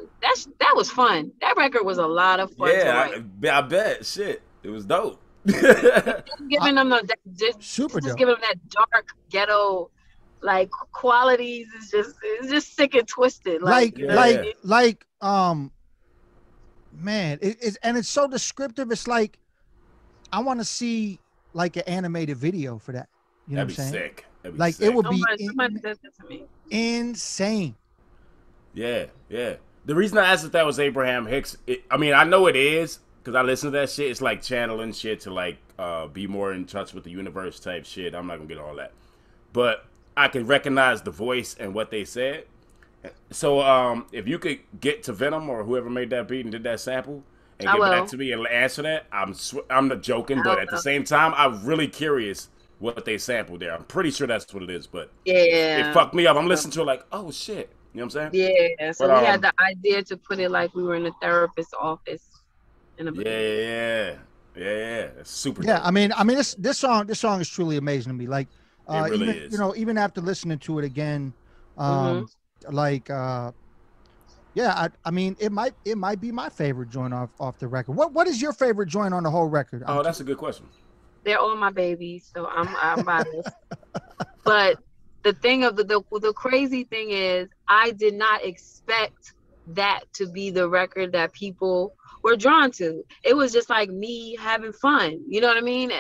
was fun. That record was a lot of fun. Yeah, I bet. Shit, it was dope. Giving them super dope. Giving them that dark ghetto like qualities is just sick and twisted. Man, it's so descriptive. It's like I want to see like an animated video for that. You know what I'm saying? Sick. Like sick. It would be somebody does that to me. Insane. Yeah. The reason I asked if that was Abraham Hicks, I mean, I know it is because I listen to that shit. It's like channeling shit to like be more in touch with the universe type shit. I'm not gonna get all that, but I can recognize the voice and what they said. So if you could get to Venom or whoever made that beat and did that sample and give it back to me and answer that, I'm not joking, but at the same time, I'm really curious what they sampled there. I'm pretty sure that's what it is, but it fucked me up. I'm listening to it like, oh shit, you know what I'm saying? Yeah. So we had the idea to put it like we were in a therapist's office. Yeah. It's super. Yeah, dope. I mean, this song is truly amazing to me. Like, it really is. You know, even after listening to it again, I mean, it might be my favorite joint off the record. What is your favorite joint on the whole record? Oh, that's a good question. They're all my babies, so I'm biased. But the thing of the crazy thing is, I did not expect that to be the record that people were drawn to. It was just like me having fun. You know what I mean?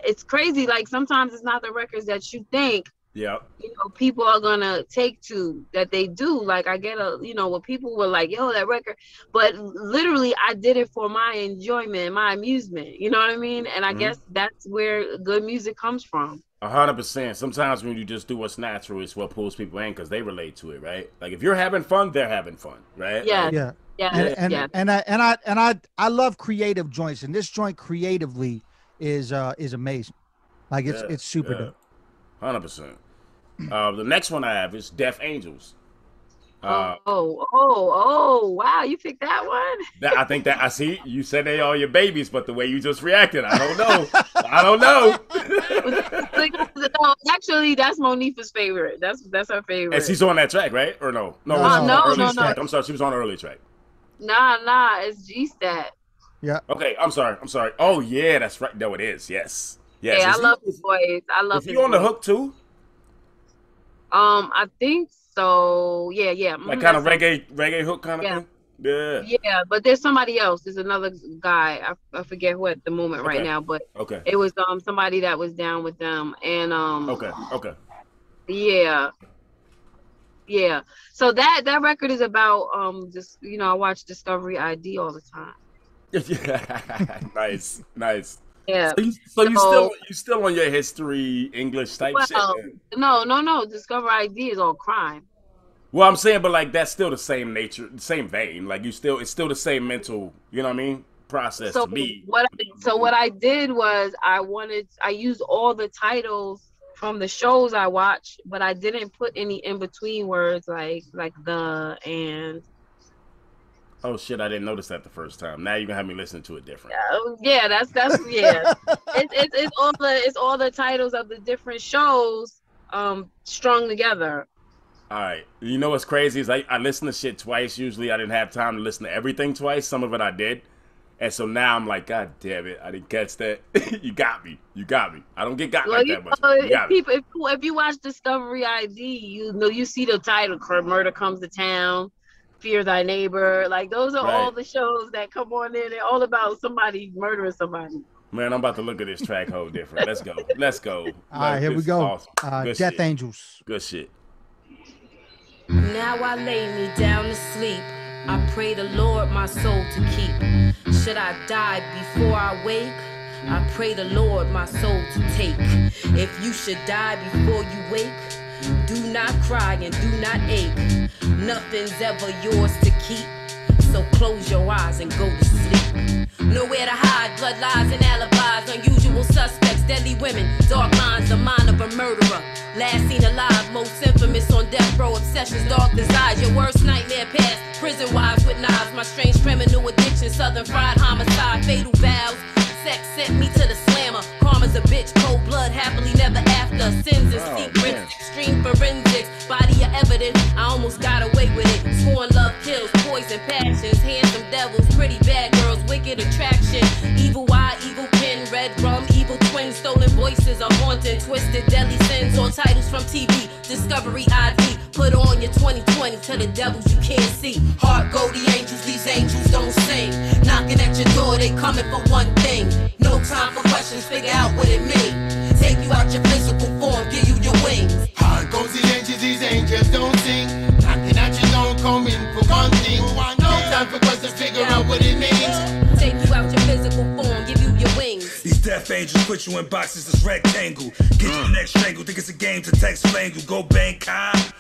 It's crazy. Like sometimes it's not the records that you think. Yeah. You know, people are gonna take to that they do. Like I get when people were like, yo, that record, but literally I did it for my enjoyment, my amusement. You know what I mean? And I guess that's where good music comes from. 100%. Sometimes when you just do what's natural, it's what pulls people in because they relate to it, right? Like if you're having fun, they're having fun, right? Yeah. I love creative joints, and this joint creatively is amazing. Like it's super dope. 100%. The next one I have is Deaf Angels. Wow, you picked that one. I think that I see you said they are your babies, but the way you just reacted, I don't know. Actually, that's Monifa's favorite. That's her favorite. And she's on that track, right? Or no? No. I'm sorry, she was on the early track. Nah, it's G-Stat. Yeah. Okay, I'm sorry. Oh yeah, that's right. No, it is. Yes. Yeah, I love his voice. Is he on the hook too? I think so. Yeah. Like kind of reggae hook kind of thing. Yeah, but there's somebody else. There's another guy. I forget who at the moment right now, but it was somebody that was down with them, and Okay. Yeah. So that record is about just I watch Discovery ID all the time. Nice. Yeah. So you still on your history English type shit? No. Discover ID is all crime. Well, I'm saying, but like that's still the same nature, the same vein. Like it's still the same mental, you know what I mean, process to me. What I did was I used all the titles from the shows I watched, but I didn't put any in between words like the and. Oh shit! I didn't notice that the first time. Now you're gonna have me listen to it different. Yeah, that's yeah. It's all the titles of the different shows strung together. All right. You know what's crazy is I listen to shit twice. Usually I didn't have time to listen to everything twice. Some of it I did. And so now I'm like, God damn it, I didn't catch that. You got me. I don't get got like that much. If you watch Discovery ID, you see the title, Murder Comes to Town, Fear Thy Neighbor. Like those are all the shows that come on in. They're all about somebody murdering somebody. Man, I'm about to look at this track whole different. Let's go. All right, here we go. Awesome. Death shit. Angels. Good shit. Now I lay me down to sleep. I pray the Lord my soul to keep. Should I die before I wake? I pray the Lord my soul to take. If you should die before you wake, do not cry and do not ache. Nothing's ever yours to keep, so close your eyes and go to sleep. Nowhere to hide, blood lies and alibis, unusual suspects, deadly women, dark lines, the mind of a murderer. Last seen alive, most infamous on death row, obsessions, dark desires, your worst nightmare past, prison wives with knives, my strange criminal addiction, southern fried homicide, fatal vows. Sex sent me to the slammer. Karma's a bitch, cold blood, happily never after. Sins and secrets, extreme forensics, body of evidence. I almost got away with it. Scorn, love, kills, poison, passions, handsome devils, pretty bad girls, wicked attraction. Evil eye, evil kin, red rum, evil twins, stolen voices, a haunted, twisted, deadly sins. All titles from TV, Discovery ID. Put on your 2020 to the devils you can't see. Heart go the angels, these angels don't sing. Knocking at your door, they coming for one thing. No time for questions, figure out what it means. Take you out your physical form, give you your wings. Heart goes these angels don't sing. Knocking at your door, coming for one thing. No time for questions, figure out what it means. Take you out your physical form, give you your wings. These death angels put you in boxes that's rectangle. Get your neck strangled, think it's a game to text flame. You go bang kind.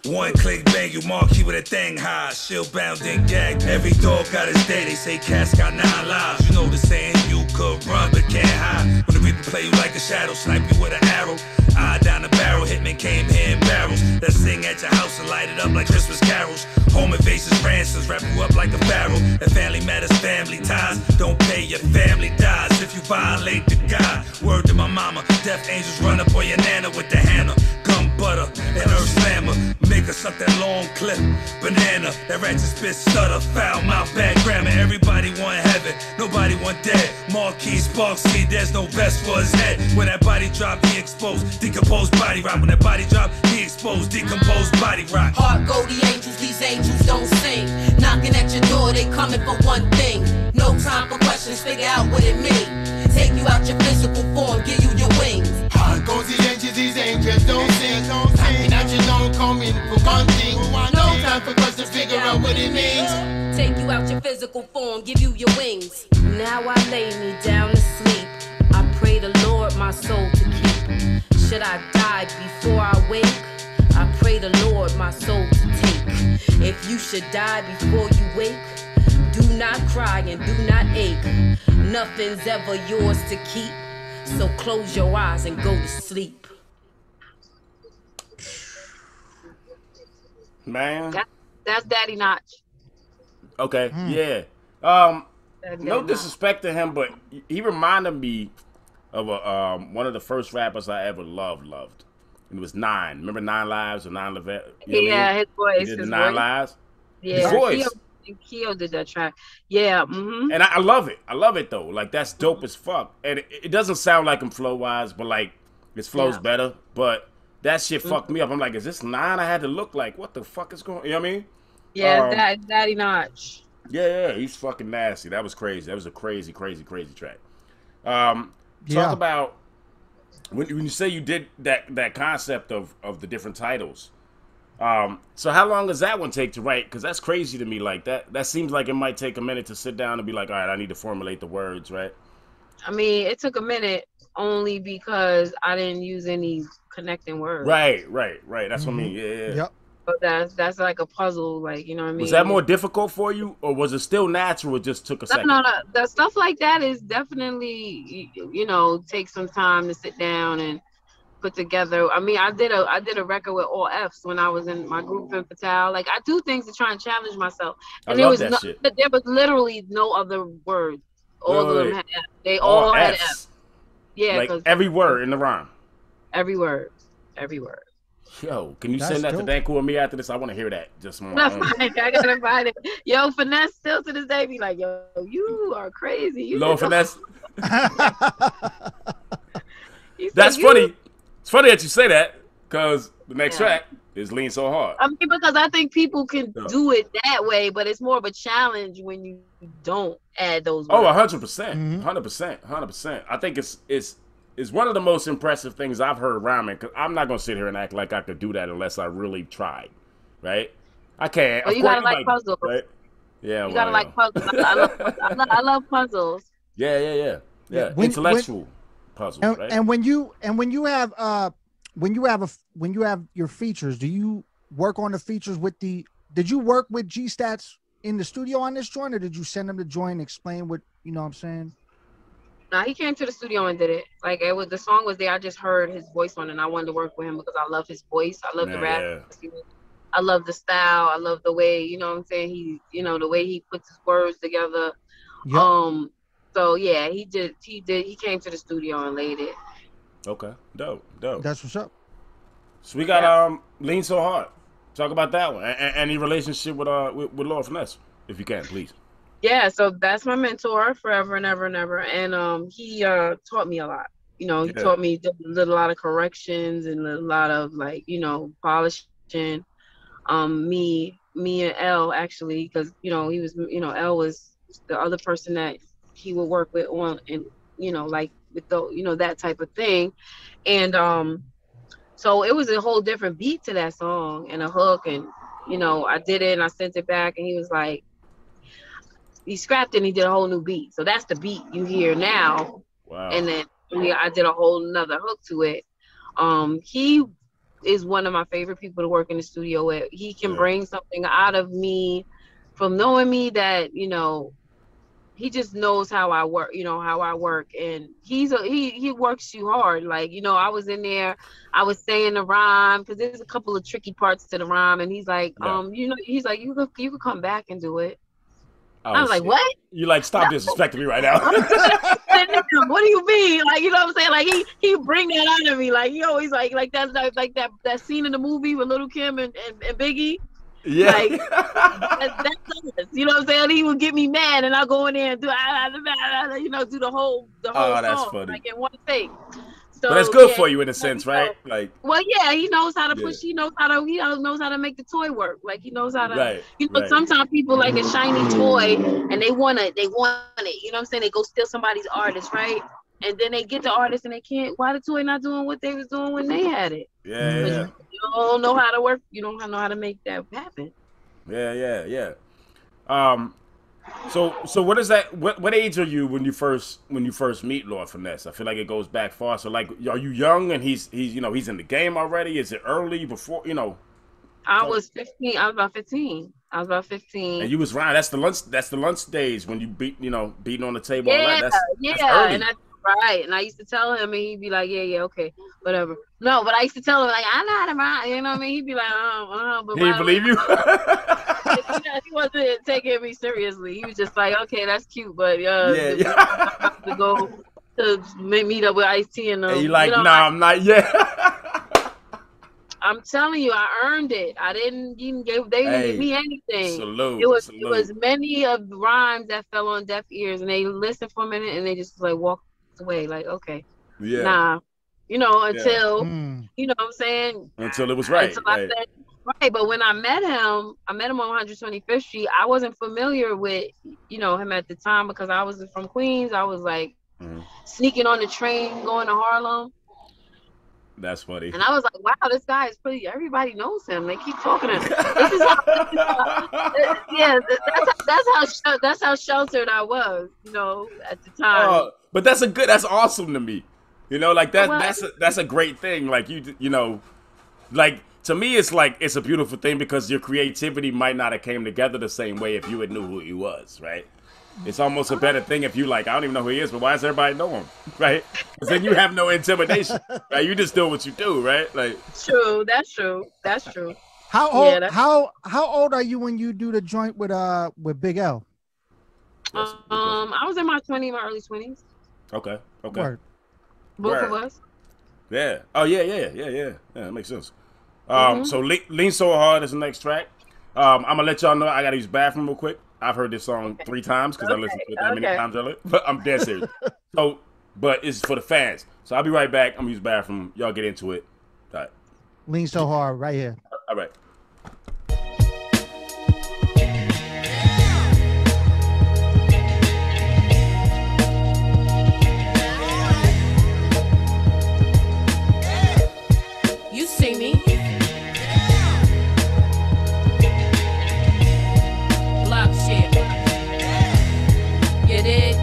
One click bang, you marquee with a thing high. Shield bound and gagged. Every dog got his day, they say cats got 9 lives. You know the saying, you could run but can't hide. When the reaper play you like a shadow, snipe you with an arrow. Eye down the barrel, hitmen came here in barrels. That sing at your house and light it up like Christmas carols. Home invasions, ransoms, wrap you up like a pharaoh. And family matters, family ties. Don't pay, your family dies if you violate the God. Word to my mama, death angels run up on your nana with the hammer. Gum butter and earth slammer. Make her suck that long clip. Banana, that ratchet spit stutter. Foul mouth, bad grammar. Everybody want heaven, nobody want dead. Marquee sparks me, there's no vest for his head. When that body drop, he exposed. Decomposed body rock. When that body drop, he exposed. Decomposed body rock. Heart go the angels, these angels don't sing. Knocking at your door, they coming for one thing. No time for questions, figure out what it means. Take you out your physical form, give you your wings. Heart goes these angels don't sing. Knocking at your door, coming for one thing. No time for questions, figure out what it means. Take you out your physical form, give you your wings. Now I lay me down to sleep. I pray the Lord my soul to keep. Should I die before I wake? I pray the Lord my soul to take. If you should die before you wake, do not cry and do not ache. Nothing's ever yours to keep, so close your eyes and go to sleep. Man, that's Daddy Notch. Okay, yeah. No disrespect to him, but he reminded me of one of the first rappers I ever loved. And it was 9. Remember 9 Lives or 9 Levette? Yeah, his voice. He did the 9 Lives. Yeah, his voice. Keo did that track. Yeah. Mm-hmm. And I love it. I love it though. Like that's dope as fuck. And it doesn't sound like him flow wise, but like his flow's better. But that shit fucked me up. I'm like, is this 9? I had to look like, what the fuck is going? You know what I mean? Yeah, Daddy Notch. Yeah, he's fucking nasty. That was crazy. That was a crazy track. Talk about when you say you did that concept of the different titles. So how long does that one take to write? Because that's crazy to me. Like that seems like it might take a minute to sit down and be like, all right, I need to formulate the words, right? I mean, it took a minute only because I didn't use any connecting words. Right. That's what I mean. Yeah. Yep. that's like a puzzle, like, you know what I mean? Was that more difficult for you, or was it still natural? It just took a second. No. The stuff like that is definitely, you know, takes some time to sit down and put together. I mean, I did a record with all F's when I was in my group in Fatal. Like, I do things to try and challenge myself. And I love that shit. There was literally no other words. All of them had F. They all had F. Yeah, like every word in the rhyme. Every word. Yo, can you send that to Danko and me after this? I want to hear that. Just more. I gotta find it. Yo, Finesse still to this day be like, yo, you are crazy. Lord Finesse. That's funny. It's funny that you say that, because the next track is Lean So Hard. I mean, because I think people can do it that way, but it's more of a challenge when you don't add those words. Oh, 100%. 100%. I think it's one of the most impressive things I've heard rhyming, because I'm not going to sit here and act like I could do that unless I really tried, right? I can't. Well, you got to like puzzles. Right? Yeah, you got to like puzzles. I love puzzles. Yeah. Intellectual puzzles, right? And when you have your features, do you work on the features with the? Did you work with G Stats in the studio on this joint, or did you send him to join, explain what you know what I'm saying? No, he came to the studio and did it. Like, the song was there. I just heard his voice on it, and I wanted to work with him because I love his voice. I love the rap. Yeah. I love the style. I love the way, you know what I'm saying? The way he puts his words together. Yep. So yeah, he came to the studio and laid it. Okay. Dope. That's what's up. So we got Lean So Hard. Talk about that one. Any relationship with Lord Finesse, if you can, please. Yeah, so that's my mentor forever and ever and ever. And he taught me a lot. You know, he taught me, did a lot of corrections and a lot of, like, you know, polishing. Me and L, actually, because, you know, he was, you know, L was the other person that he would work with on, and, you know, like with the, you know, that type of thing. And so it was a whole different beat to that song and a hook. And, you know, I did it and I sent it back, and he was like, he scrapped it and he did a whole new beat. So that's the beat you hear now. Wow. And then I did a whole nother hook to it. He is one of my favorite people to work in the studio with. He can bring something out of me from knowing me that, you know, he just knows how I work, you know, how I work. And he works you hard. Like, you know, I was in there, I was saying the rhyme, because there's a couple of tricky parts to the rhyme. And he's like, you know, he's like, you could come back and do it. I was like, what? You like, stop disrespecting me right now. What do you mean? Like, you know what I'm saying? Like, he bring that out of me. Like, he always like that scene in the movie with Little Kim and Biggie. Yeah. Like, that's us. You know what I'm saying? He would get me mad, and I'll go in there and do, you know, do the whole that's song, funny. like, in one take. So, but that's good for you in a sense, right? Like, well, yeah, he knows how to push. He knows how to make the toy work. Like, he knows how to. You know, sometimes people like a shiny toy, and they want it. You know what I'm saying? They go steal somebody's artist, right? And then they get the artist, and they can't. Why the toy not doing what they was doing when they had it? Yeah. You don't know how to work. You don't know how to make that happen. Yeah. So what is that? What age are you when you first meet Lord Finesse? I feel like it goes back far. So, like, are you young and he's you know, he's in the game already? Is it early before, you know? I was 15. I was about 15. And you was right. That's the lunch days when you beating on the table. Yeah, that's early. And right. And I used to tell him, and he'd be like, yeah, okay, whatever. No, but I used to tell him, like, I know how to rhyme. You know what I mean? He'd be like, but he didn't believe you. He wasn't taking me seriously. He was just like, okay, that's cute, but to go to meet up with Ice-T and you like, nah, I'm not yet. I'm telling you, I earned it. I didn't even they didn't give me anything. Salute, it was many of the rhymes that fell on deaf ears, and they listened for a minute and they just like walked away, like, okay, nah, you know, until you know what I'm saying, until it was right. Until I said, right. But when I met him on 125th Street. I wasn't familiar with, you know, him at the time because I was from Queens. I was like sneaking on the train going to Harlem. That's funny. And I was like, wow, this guy is pretty, everybody knows him. They keep talking to him. That's how sheltered I was, you know, at the time. But that's awesome to me. You know, like that's a great thing. Like, you know, like to me, it's like it's a beautiful thing because your creativity might not have came together the same way if you had knew who he was, right? It's almost a better thing if you like, I don't even know who he is, but why does everybody know him, right? Because then you have no intimidation, right? You just do what you do, right? Like, true, that's true. How old? Yeah, how old are you when you do the joint with Big L? I was in my early 20s. Okay. Word. Both of us. Yeah. Oh yeah. Yeah, that makes sense. So Lean So Hard is the next track. I'm gonna let y'all know I gotta use the bathroom real quick. I've heard this song 3 times because I listened to it that many times earlier. But I'm dead serious. But it's for the fans. So I'll be right back. I'm gonna use the bathroom. Y'all get into it. All right. Lean So Hard right here. All right. You see me. Block share. Get it?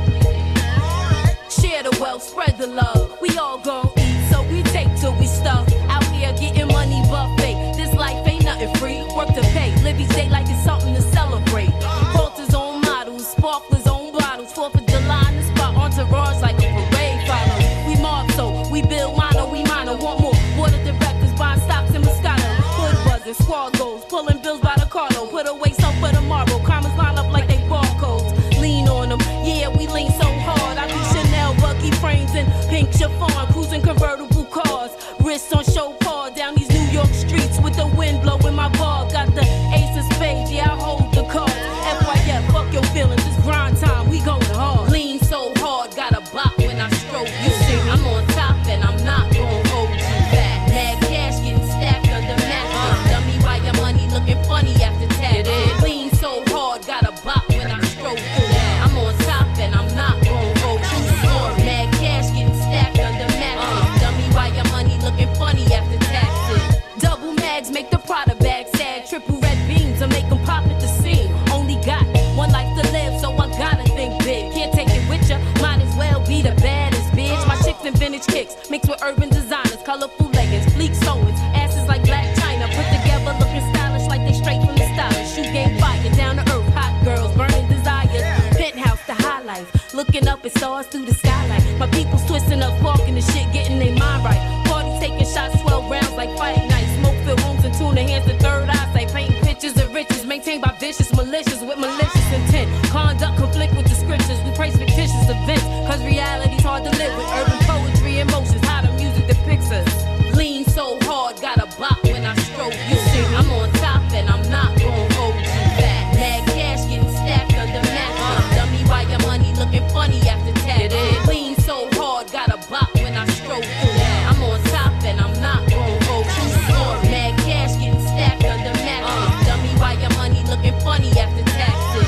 Share the wealth, spread the love. We all gon' eat, so we take till we stuff. Out here getting money buffet. This life ain't nothing free. Work to pay. Live each day like it's something to celebrate. Porters on models, sparklers on bottles. 4th of July in the spot, entourage like a parade follow. We mob so, we build mono, we mono. Want more water directors, buying stocks in Moscato. Hood buzzing, squad goals, pulling bills by the carload. Put away some for tomorrow. Commas line up like they barcodes. Lean on them, yeah, we lean so hard. I do Chanel, buggy frames, and pink chiffon. Cruising convertible cars. Wrists on show paw down these New York streets with the wind blowing my ball. Got the ace of spades, yeah, I hold the cards. FYF, fuck your feelings, it's grind time, we going hard. Lean so hard, got a bop when I stroke you. See, I'm on top and I'm not gon' hold you back. Mad cash getting stacked under mattress. Dummy, why your money looking funny after tax? Lean so hard, got a bop when I stroke you. I'm on top and I'm not gon' hold you back. Mad cash getting stacked under mattress. Dummy, why your money looking funny after taxes? Double mags make the Prada bag sad. Triple red beams to make them pop at the seam. Only got one life to live, so I gotta think big. Can't take it with ya, might as well be the baddest bitch. My chicks in vintage kicks, mixed with urban designers, colorful leggings, bleak sewings, asses like black china, put together looking stylish like they straight from the stylist. Shoe game fire, down to earth, hot girls, burning desires. Penthouse to high life, looking up at stars through the skylight. My people's twisting up, sparking the shit, getting their mind right. Party taking shots, 12 rounds like fight night. Smoke filled rooms and tuna hands to third eyesight. Painting pictures of riches, maintained by vicious malicious with malicious intent. Conduct conflict with the scriptures. We praise fictitious events, cause reality's hard to live with. Urban poetry, emotions, how the music depicts us. Lean so hard, got a bop when I stroke you. See, I'm on top and I'm not gon' hold you back. Mad cash getting stacked under mattress. Dummy, why your money looking funny after tax? Lean so hard, got a bop when I stroke you. I'm on top and I'm not gon' hold you back. Mad cash getting stacked under mattress. Dummy, why your money looking funny after taxes?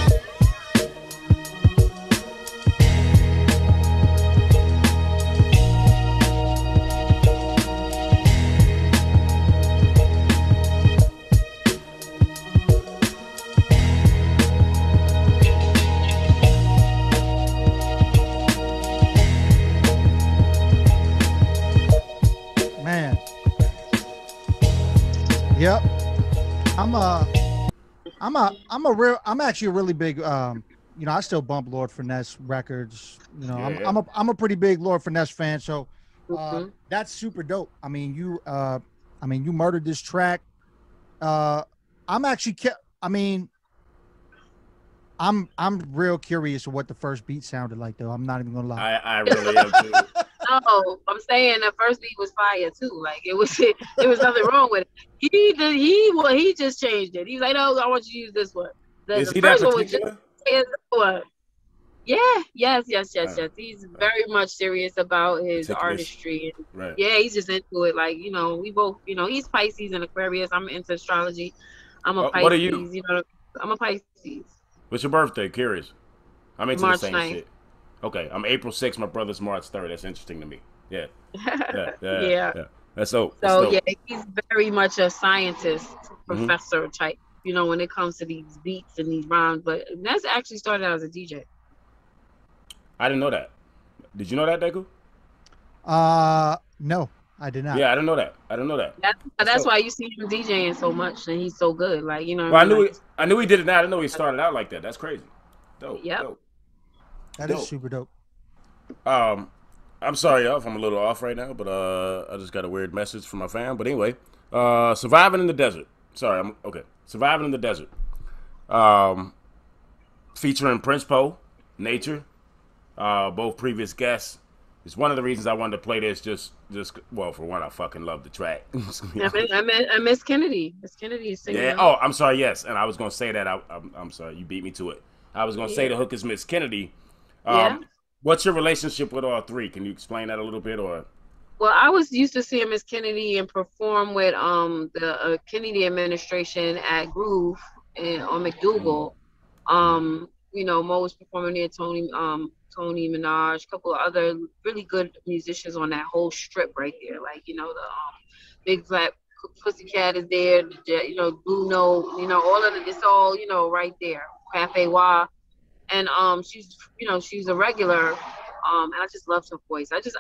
Man. Yep. I'm actually a really big I still bump Lord Finesse records. I'm a pretty big Lord Finesse fan, so that's super dope. I mean, you murdered this track. I'm real curious of what the first beat sounded like, though. I'm not even gonna lie. I really am too. No, I'm saying the first beat was fire too. Like it was nothing wrong with it. He just changed it. He's like, no, I want you to use this one. Is he that particular? Yeah, yes. He's very much serious about his artistry. Right. Yeah, he's just into it. Like, we both, he's Pisces and Aquarius. I'm into astrology. I'm a Pisces. What are you? I'm a Pisces. What's your birthday? Curious. I'm into March the same 9th. shit. Okay, I'm April 6th. My brother's March 3rd. That's interesting to me. Yeah. Yeah. That's so. Yeah, he's very much a scientist, professor type. When it comes to these beats and these rhymes. But that's actually started out as a DJ. I didn't know that. Did you know that, Deku? No, I did not. Yeah, I didn't know that. I didn't know that. That's why you see him DJing so much, and he's so good. Like, you know. Well, I knew he did it now. I didn't know he started out like that. That's crazy. Dope. Yep. Dope. That is super dope. I'm sorry, y'all, if I'm a little off right now, but I just got a weird message from my fam. But anyway, Surviving in the Desert. Sorry, Surviving in the Desert. Featuring Prince Po, Nature, both previous guests. It's one of the reasons I wanted to play this. Just well, for one, I fucking love the track. I Miss Kennedy. Miss Kennedy is singing. Yeah. Oh, I'm sorry. Yes, and I was gonna say that. I'm sorry. You beat me to it. I was gonna say the hook is Miss Kennedy. What's your relationship with all three? Can you explain that a little bit, or? Well, I was used to seeing Miss Kennedy and perform with the Kennedy administration at Groove and on McDougal. You know, Mo was performing there, Tony Minaj, a couple of other really good musicians on that whole strip right there. Like, you know, the Big Flat Pussycat is there, you know, Blue Note, you know, all of it. It's all, you know, right there. Cafe Wa. And she's a regular. And I just love her voice. I just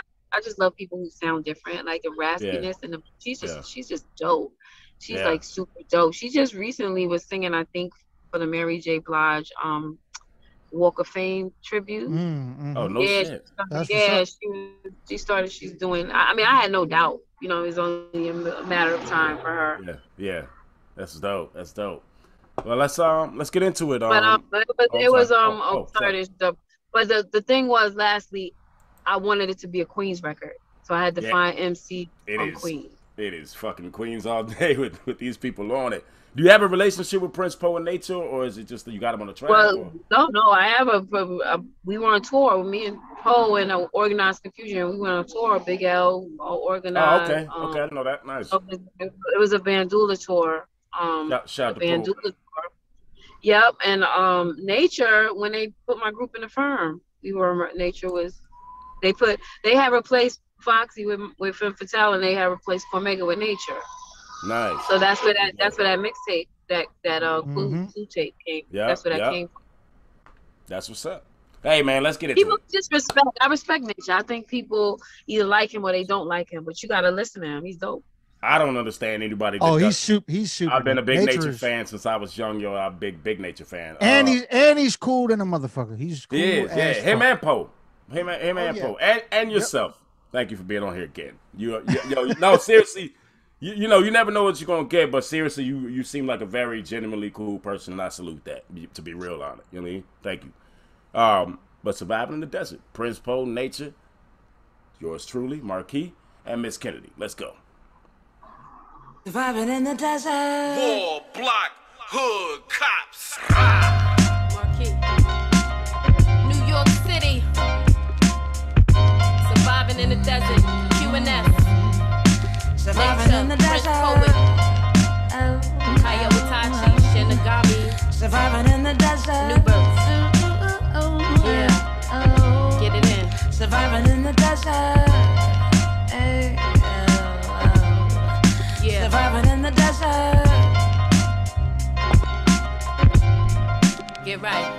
love people who sound different, like the raspiness and she's just dope. She's like super dope. She just recently was singing, I think, for the Mary J. Blige Walk of Fame tribute. Oh, no shit. She started. She's doing. I mean, I had no doubt. You know, it's only a matter of time for her. Yeah. That's dope. That's dope. Well, let's get into it. But the thing was, lastly, I wanted it to be a Queens record, so I had to find MC on Queens. It is fucking Queens all day with these people on it. Do you have a relationship with Prince Po and Nature, or is it just that you got him on the track? Well, no, I have we were on tour with me and Po and Organized Confusion. We went on tour. Big L organized. Oh, okay, I didn't know that. Nice. It was a Bandula tour. Shout out to Bandula tour. Yep, and Nature, when they put my group in the firm, Nature was, they had replaced Foxy with Femme Fatale, and they had replaced Cormega with Nature. Nice. So that's where that mixtape, that Clue tape came. Yeah, that's where that came from. That's what's up. Hey man, let's get it. People just respect. I respect Nature. I think people either like him or they don't like him, but you gotta listen to him. He's dope. I don't understand anybody. He's super. I've been a big Nature fan since I was young, yo. I'm a big Nature fan. And he's cool than a motherfucker. He's cool. Him and Po. Him and Po. And yourself. Yep. Thank you for being on here again. No, seriously. You know, you never know what you're gonna get, but seriously, you seem like a very genuinely cool person, and I salute that. To be real on it, you know what I mean? Thank you. But Surviving in the Desert, Prince Po, Nature, yours truly, Marquee, and Miss Kennedy. Let's go. Surviving in the desert. War, block, hood, cops. Marquee. New York City. Surviving in the desert. QNS. Surviving in the desert. Poet. Kaya Watachi. Shinigami. Surviving in the desert. New Birth. Yeah. Get it in. Surviving in the desert. Surviving in the desert. Get right.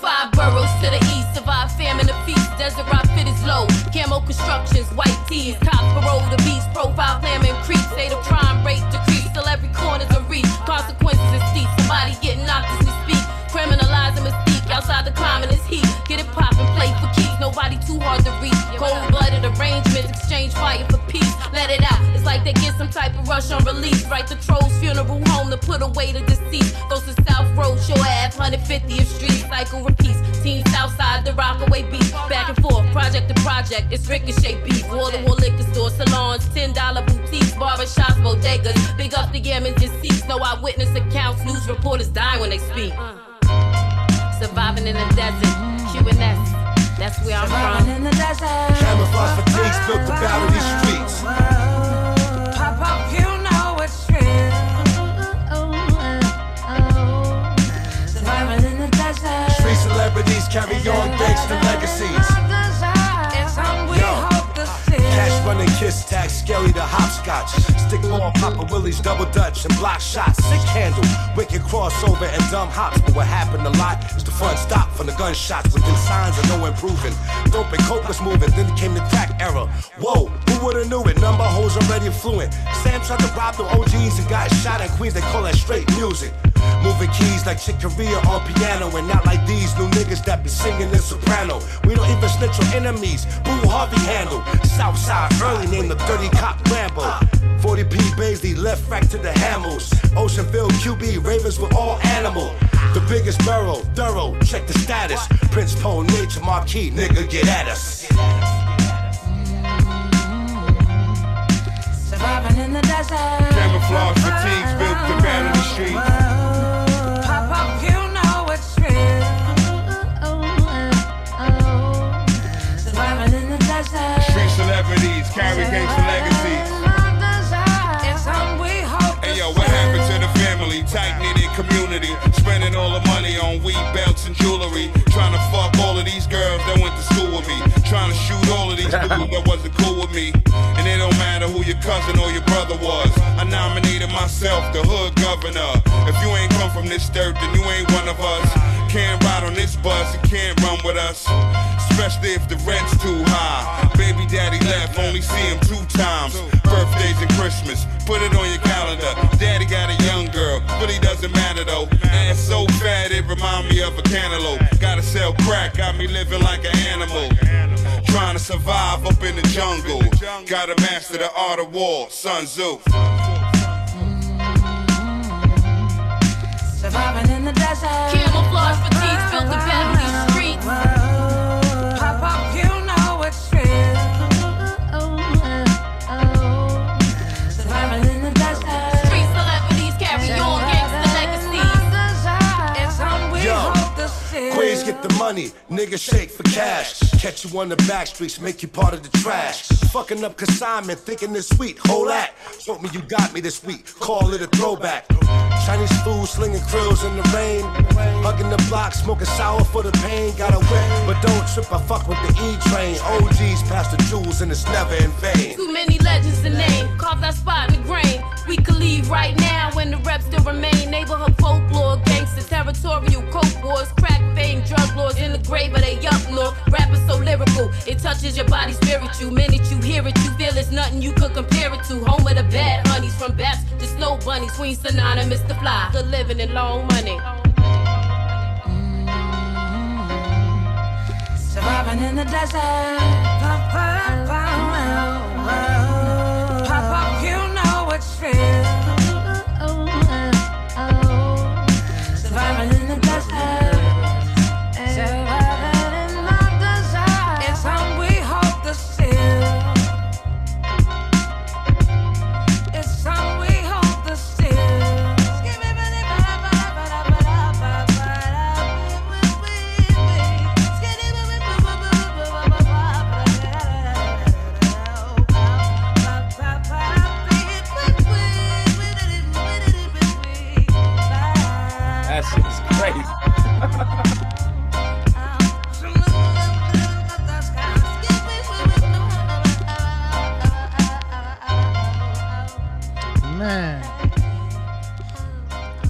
5 boroughs to the east, survive famine and feast. Desert rock fit is low. Camo constructions, white tees, cops parole the beast. Profile clam increase, state of crime rate decrease. Till every corner's a reach. Consequences is steep. Somebody getting knocked as we speak. Criminalizing mystique outside the climate is heat. Get it poppin', play for keys. Nobody too hard to reach. Cold-blooded arrangements, exchange fire for peace. Let it out. It's like they get some type of rush on release. Right the Trolls funeral home to put away the deceased. Goes to South Road, show Ave, 150th Street. Cycle repeats. Team Southside, the Rockaway beat. Back and forth, project to project. It's ricochet beef. Wall-to-wall liquor stores, salons, $10 boutiques, barbershops, bodegas. Big up the Yemen's deceased. No eyewitness accounts. News reporters die when they speak. Surviving in the desert. QNS. That's where I'm from. In the desert. Camouflage fatigues built to battle these streets. Pop up, you know it's real. Surviving in the desert. Street celebrities carry on gangster legacies. It's on we hope to see. Cash running, kiss tag, Skelly the hopscotch. Stick ball, Papa Willie's, double dutch, and block shots. Sick handle, wicked crossover, and dumb hops. But what happened a lot is the front stop from the gunshots. Within signs of no improving. Dope and coke was moving, then came the crack era. Whoa, who would've knew it? Number hoes already fluent. Sam tried to rob the OGs and got shot in Queens. They call that straight music. Moving keys like Chick Corea on piano, and not like these new niggas that be singing in soprano. We don't even snitch on enemies. Boo Harvey handle. Southside early named the Dirty Cop Rambo. 40p Baisley left rack to the Hamels. Oceanville QB Ravens were all animal. The biggest borough, thorough. Check the status. Prince Paul, Nature, Marquee, nigga, get at us. Surviving in the desert. Camouflage fatigues built to battle the streets. Pop up, you know it's real. Surviving in the desert. Street celebrities carry gangster legacies. It's on we hope. Hey yo, what happened to the family? Tight-knitted community. Spending all the money on weed belts and jewelry. Trying to fuck all of these girls that went to school with me. Trying to shoot all of these dudes that wasn't cool with me. And it don't matter who your cousin or your brother was. I nominated myself the hood governor. If you ain't come from this dirt, then you ain't one of us. Can't ride on this bus and can't run with us. Especially if the rent's too high. Baby daddy left, only see him 2 times. Birthdays and Christmas, put it on your calendar. Daddy got a young girl, but he doesn't matter though. Ass so fat it remind me of a cantaloupe. Gotta sell crack, got me living like an animal. Trying to survive up in the jungle. Gotta master the art of war, Sun Tzu. Surviving in the desert. Camouflage fatigues built to battle these streets. Pop up, you know it's real. Surviving in the desert. Street celebrities carry on gangster legacies. It's on we hope the city. Queens get the money, niggas shake for cash. Catch you on the back streets, make you part of the trash. Fucking up consignment, thinking it's sweet. Whole act, told me you got me this week. Call it a throwback. Chinese food, slinging krills in the rain. Hugging the block, smoking sour for the pain. Got a whip, but don't trip, I fuck with the E-train. OGs past the jewels and it's never in vain. Too many legends to name, carve that spot in the grain. We could leave right now when the reps still remain. Neighborhood folklore, gangster, territorial, coke wars, crack fame, drug lords in the grave, but they up north. Rappers so lyrical, it touches your body spiritual. Minute you hear it, you feel it's nothing you could compare it to. Home of the bad honeys, from Baps to Snow Bunnies, Queen Sonata, Mr. Fly, good living and long money. Surviving in the desert. Pop up, you know it's real. Surviving in the desert. Surviving in the desert. It's on we hope the seal. It's on we hope the seal. That shit is crazy.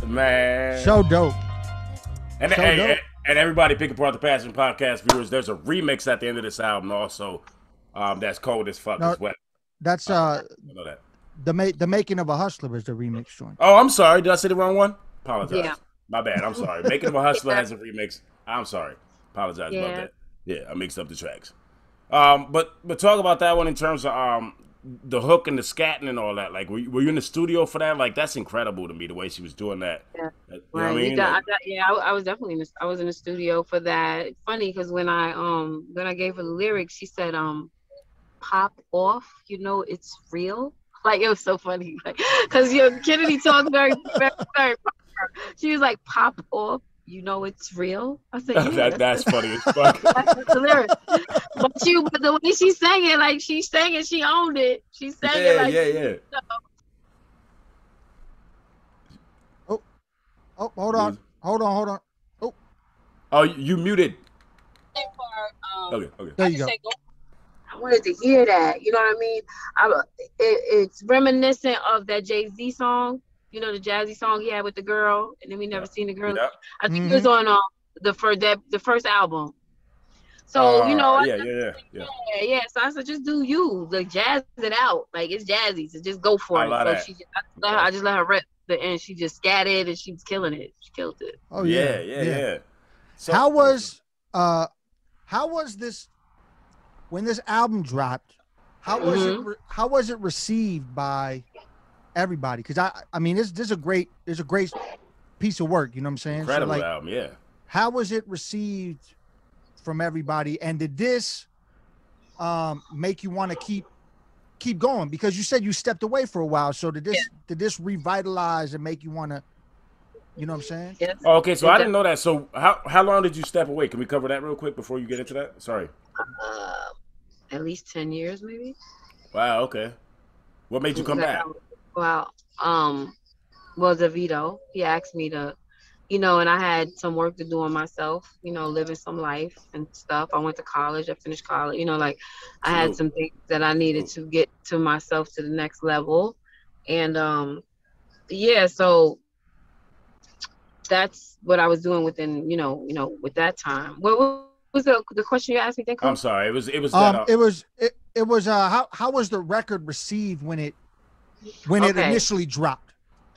Man. So dope. And, so hey, dope. And everybody pick apart the Passion Podcast viewers. There's a remix at the end of this album also. That's cold as fuck as well. That's I know that. the making of a Hustler is the remix joint. Oh, I'm sorry. Did I say the wrong one? Apologize. Yeah. My bad. I'm sorry. Making of a Hustler has a remix. I'm sorry. Apologize about that. Yeah, I mixed up the tracks. But talk about that one in terms of the hook and the scatting and all that. Like, were you in the studio for that? Like, that's incredible to me the way she was doing that. Yeah, you know what I mean? I was definitely I was in the studio for that. It's funny because when I gave her the lyrics, she said pop off, you know it's real. Like, it was so funny, like, because Kennedy talked very, very, very proper. She was like, pop off, you know it's real. I said, yeah, that's funny as fuck. That's the lyrics. But the way she sang it, like she sang it, she owned it. She sang it like yeah. Oh, hold on. Oh, you muted. For, Okay. There you go. wanted to hear that. You know what I mean? It's reminiscent of that Jay-Z song. You know, the jazzy song he had with the girl, and then we never seen the girl. Yeah. I think it was on the first album. So you know, yeah. So I said, just do you, like, jazz it out, like it's jazzy, so just go for it. So I just let her rip the end. She just scattered and she was killing it. She killed it. Oh yeah. So how was this when this album dropped? How was it received by everybody? Because I mean, this is a great piece of work. You know what I'm saying? Incredible album, yeah. How was it received from everybody, and did this make you want to keep going? Because you said you stepped away for a while, so did this revitalize and make you want to, you know what I'm saying? Yes. Oh, okay, so I didn't know that. So how long did you step away? Can we cover that real quick before you get into that? Sorry. At least 10 years, maybe. Wow. Okay. What made you come back? Well, DeVito, he asked me to, you know, and I had some work to do on myself, you know, living some life and stuff. I went to college. I finished college. You know, like I had some things that I needed to get to myself to the next level. And yeah, so that's what I was doing within, you know, with that time. What was the question you asked me? I'm sorry. It was how was the record received when it initially dropped?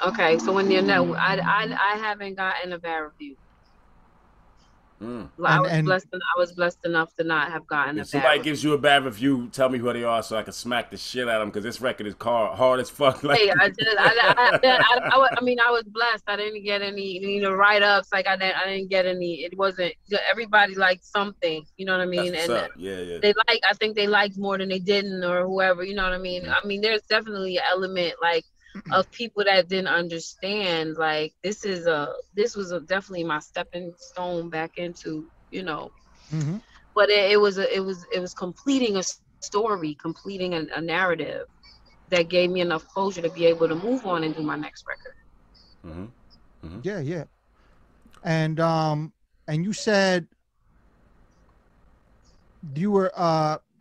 Okay, so when I haven't gotten a bad review. I was blessed enough to not have gotten a bad review. If somebody gives you a bad review, tell me who they are so I can smack the shit out of them, because this record is hard as fuck. Like, hey, I mean, I was blessed. I didn't get any, you know, write-ups. Like I didn't get any. It wasn't. Everybody liked something. You know what I mean? That's what's up. Yeah. They I think they liked more than they didn't, or whoever. You know what I mean? I mean, there's definitely an element like of people that didn't understand, like this was definitely my stepping stone back into, you know, but it was completing a story, completing a narrative that gave me enough closure to be able to move on and do my next record. Yeah. And you said you were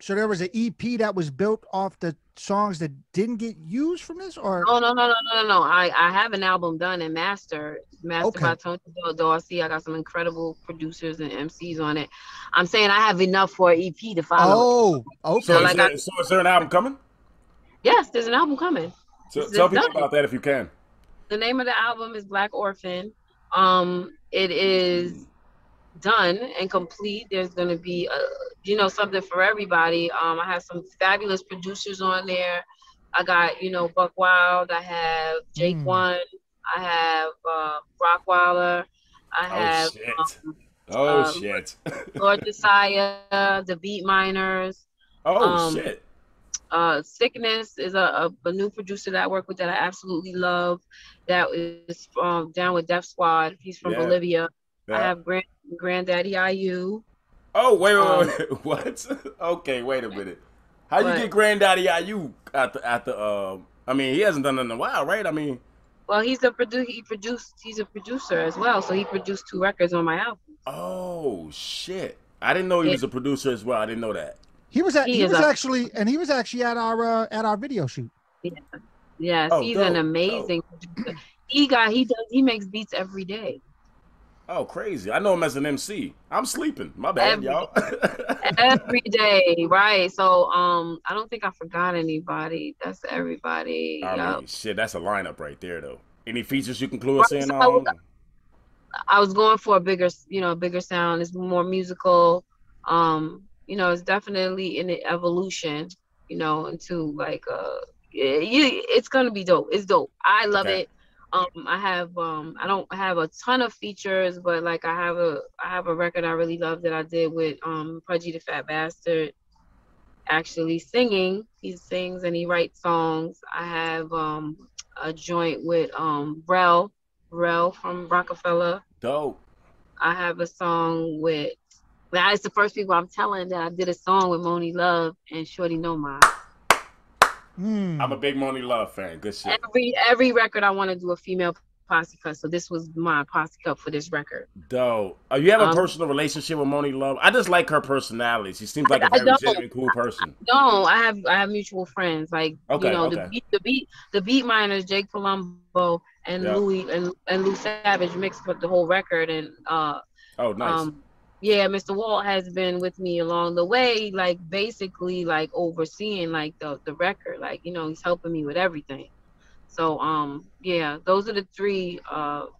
so there was an EP that was built off the songs that didn't get used from this, or no. I have an album done and mastered by Tony Dorsey. I got some incredible producers and MCs on it. I'm saying I have enough for an EP to follow. Oh, okay. So is there an album coming? Yes, there's an album coming. So tell people about that if you can. The name of the album is Black Orphan. It is done and complete. There's going to be something for everybody. I have some fabulous producers on there. I got, Buck Wild. I have Jake One. I have Rockweiler. I have shit. Lord Josiah, the Beat Miners. Shit. Sickness is a new producer that I work with that I absolutely love. That is down with Def Squad. He's from Bolivia. Yeah. I have Granddaddy IU. Oh, wait. What? Okay, wait a minute. How you get Granddaddy IU at the I mean, he hasn't done it in a while, right? I mean, well, he's a producer as well, so he produced 2 records on my album. Oh shit. I didn't know he was a producer as well. I didn't know that. He was actually at our video shoot. Yeah. Yes, he's an amazing producer. He makes beats every day. Oh, crazy. I know him as an MC. I'm sleeping. My bad, y'all. Every day, right? So, I don't think I forgot anybody. That's everybody. I mean, shit, that's a lineup right there, though. Any features you can clue us in on? I was going for a bigger sound. It's more musical. It's definitely in an evolution, into like, it's going to be dope. It's dope. I love it. I don't have a ton of features, but like I have a record I really love that I did with Pudgy the Fat Bastard actually singing. He sings and he writes songs. I have a joint with Rel from Rockefeller. Dope. I have a song with it's the first people I'm telling that I did a song with Moni Love and Shorty No Mind. I'm a big Moni Love fan. Good shit. Every record I want to do a female posse cut. So this was my posse cut for this record. Dope. You have a personal relationship with Monique Love? I just like her personality. She seems like a very genuine, cool person. No, I have mutual friends. Like the beat miners, Jake Palumbo and Louis and Lou Savage mixed with the whole record. And nice. Yeah, Mr. Walt has been with me along the way, like basically like overseeing like the record. Like, he's helping me with everything. So yeah, those are the 3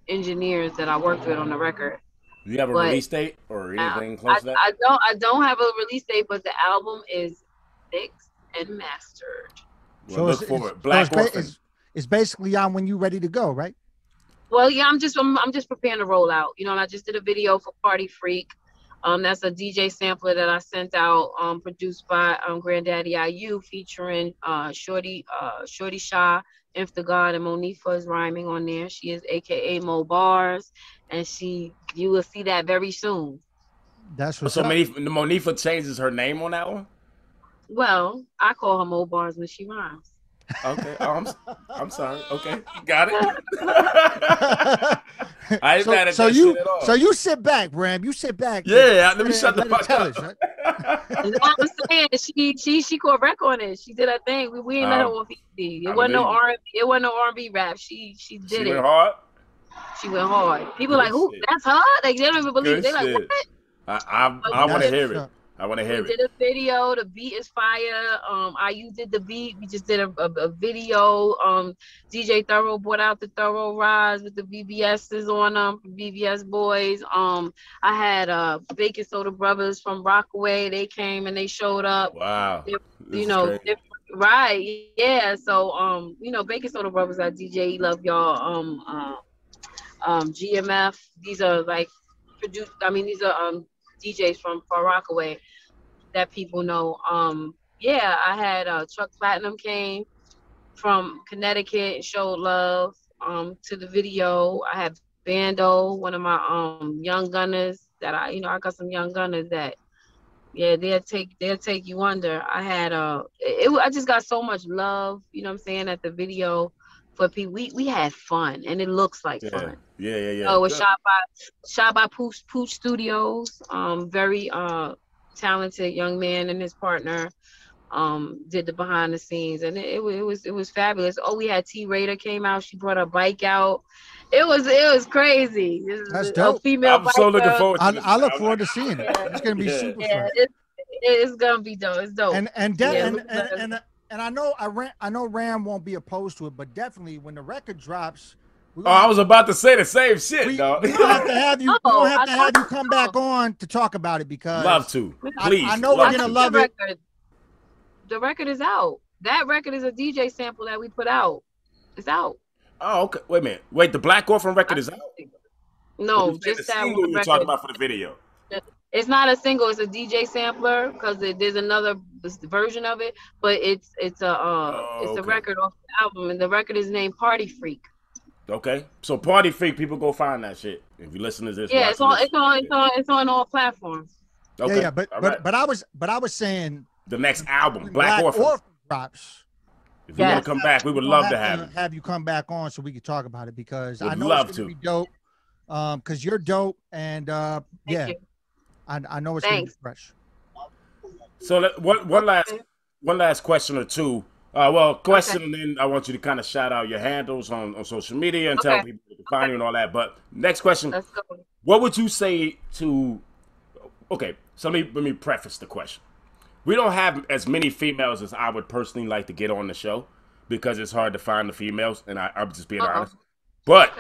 engineers that I worked with on the record. Do you have a release date or anything close to that? I don't have a release date, but the album is mixed and mastered. Well, look forward. Black Orphan. It's basically on when you're ready to go, right? Well, yeah, I'm just preparing to roll out. And I just did a video for Party Freak. That's a DJ sampler that I sent out, produced by Granddaddy IU, featuring Shorty Shaw, Inf the God, and Monifa is rhyming on there. She is AKA Mo Bars, and you will see that very soon. That's what's so Monifa changes her name on that one? Well, I call her Mo Bars when she rhymes. Okay, I'm sorry. Okay, got it. I ain't mad at that shit at all. So you sit back, Ram. You sit back. Yeah, let me shut the fuck up. Right? I'm saying she caught wreck on it. She did her thing. We ain't let her off easy. It wasn't no R&B. It wasn't no R&B rap. She did it. She went hard. She went hard. People like, who? That's her. Like they don't even believe. They like, what? I want to hear it. I want to hear it. We did a video. The beat is fire. IU did the beat. We just did a video. DJ Thorough brought out the Thorough Rise with the VBS's on them, VBS boys. I had Bacon Soda Brothers from Rockaway. They came and they showed up. Wow. Right. Yeah. So Bacon Soda Brothers are DJ Love Y'all. GMF. These are like produced. I mean, these are DJs from Far Rockaway that people know. Yeah, I had Chuck Platinum came from Connecticut and showed love to the video. I had Bando, one of my young gunners that I got some young gunners that they'll take you under. I had I just got so much love, at the video for people. We had fun and it looks like fun. Yeah. So it was shot by Pooch Studios. Very talented young man and his partner did the behind the scenes, and it was fabulous. Oh, we had T Raider came out. She brought her bike out. It was crazy. That's dope. I'm so looking forward to I look forward to seeing it. It's gonna be super fun. It's gonna be dope. It's dope. And I know Ram won't be opposed to it, but definitely when the record drops. I was about to say the same shit, dog. We don't have to have you. We don't have to have you come back on to talk about it because love to. Please. I know we're gonna love it. The record is out. That record is a DJ sample that we put out. It's out. Oh, okay. Wait a minute. Wait, the Black Orphan record is out? No, just that single you're talking about for the video. It's not a single. It's a DJ sampler because there's another version of it, but it's a record off the album, and the record is named Party Freak. Okay, so Party Freak, people go find that shit if you listen to this. Yeah, it's on all platforms. Okay. Yeah, but I was saying the next album, Black Orphan drops. If you want to come back, we would love to have you come back on so we can talk about it because I know love it's gonna be dope. Because you're dope, and Thank you. I know it's gonna be fresh. So one last question or two. And then I want you to kind of shout out your handles on social media and tell people to find you and all that. But next question, let's go. What would you say to? Okay, so let me preface the question. We don't have as many females as I would personally like to get on the show because it's hard to find the females, and I'm just being honest. But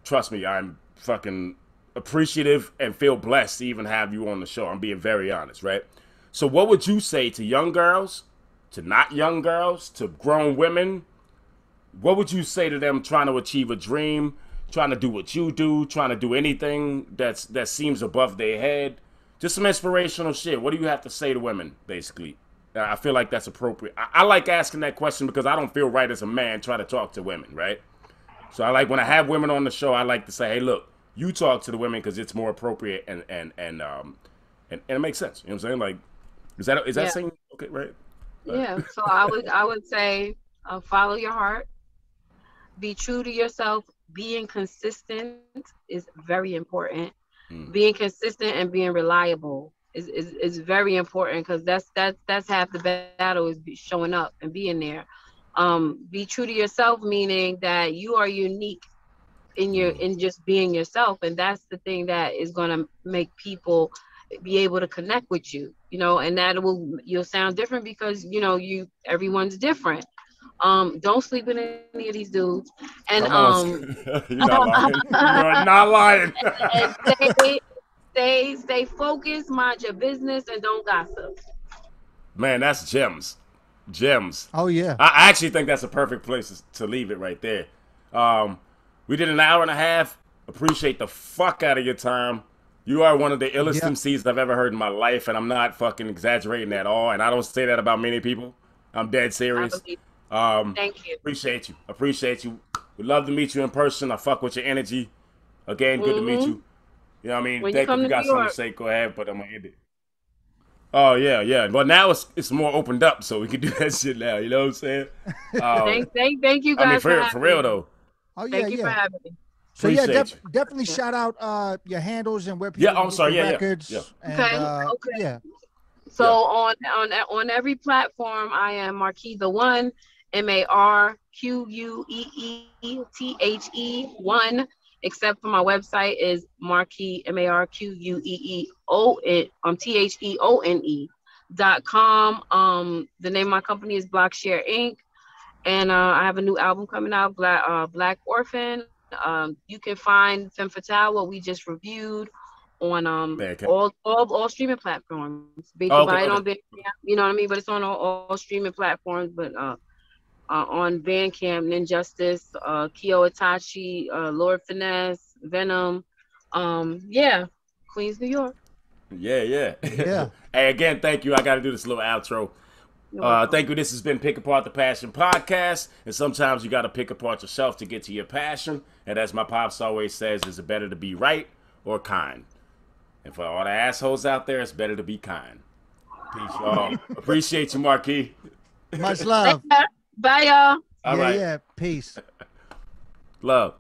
trust me, I'm fucking appreciative and feel blessed to even have you on the show. I'm being very honest, right? So what would you say to young girls, to not young girls, to grown women? What would you say to them trying to achieve a dream, trying to do what you do, trying to do anything that seems above their head? Just some inspirational shit. What do you have to say to women, basically? I feel like that's appropriate. I like asking that question because I don't feel right as a man trying to talk to women, right? So I like when I have women on the show, I like to say, hey, look, you talk to the women because it's more appropriate and it makes sense. You know what I'm saying? Like, is that saying okay, right? Yeah. So I would say follow your heart. be true to yourself. Being consistent is very important. Being consistent and being reliable is very important, because that's half the battle, is showing up and being there. Be true to yourself, meaning that you are unique in just being yourself, and that's the thing that is going to make people be able to connect with you, you know, and you'll sound different because, you know, everyone's different. Don't sleep with any of these dudes, and you're not lying. You're not lying. and stay focused, mind your business, and don't gossip. Man, that's gems. Oh yeah. I actually think that's a perfect place to leave it right there. We did an hour and a half. Appreciate the fuck out of your time. You are one of the illest MCs I've ever heard in my life, and I'm not fucking exaggerating at all. And I don't say that about many people. I'm dead serious. Thank you. Appreciate you. We'd love to meet you in person. I fuck with your energy. Again, good to meet you. You know what I mean? When Thank you. If you got something to say, go ahead, but I'm gonna end it. Oh yeah. But now it's more opened up, so we can do that shit now. You know what I'm saying? Thank you guys. I mean, for real though. Oh yeah, Thank you for having me. So definitely shout out your handles and where people get your records. Yeah. And, okay. So on every platform, I am Marquee the One, MARQUEETHE1, except for my website is Marquee MARQUEETHEONE.com. The name of my company is Blockshare Inc. And I have a new album coming out, Black Orphan. You can find Femme Fatale, what we just reviewed, on all streaming platforms. You can buy it on Bandcamp, you know what I mean? But it's on all streaming platforms. But on Bandcamp, Ninjustice, Kyo Itachi, Lord Finesse, Venom, Queens, New York. Yeah. Hey, again, thank you. I got to do this little outro. Thank you. This has been Pick Apart the Passion podcast, and sometimes you got to pick apart yourself to get to your passion. And as my pops always says, is it better to be right or kind? And for all the assholes out there, it's better to be kind. Peace, y'all. Appreciate you, Marquee. Much love. Bye, y'all. All right. Yeah. Peace. Love.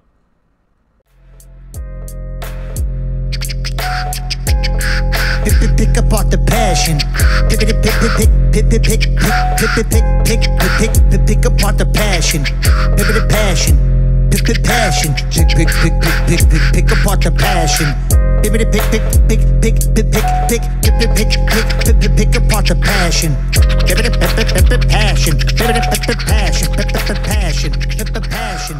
Pick apart the passion. Pick apart the passion. Pick the passion. Pick apart the passion. Pick apart the passion. Passion.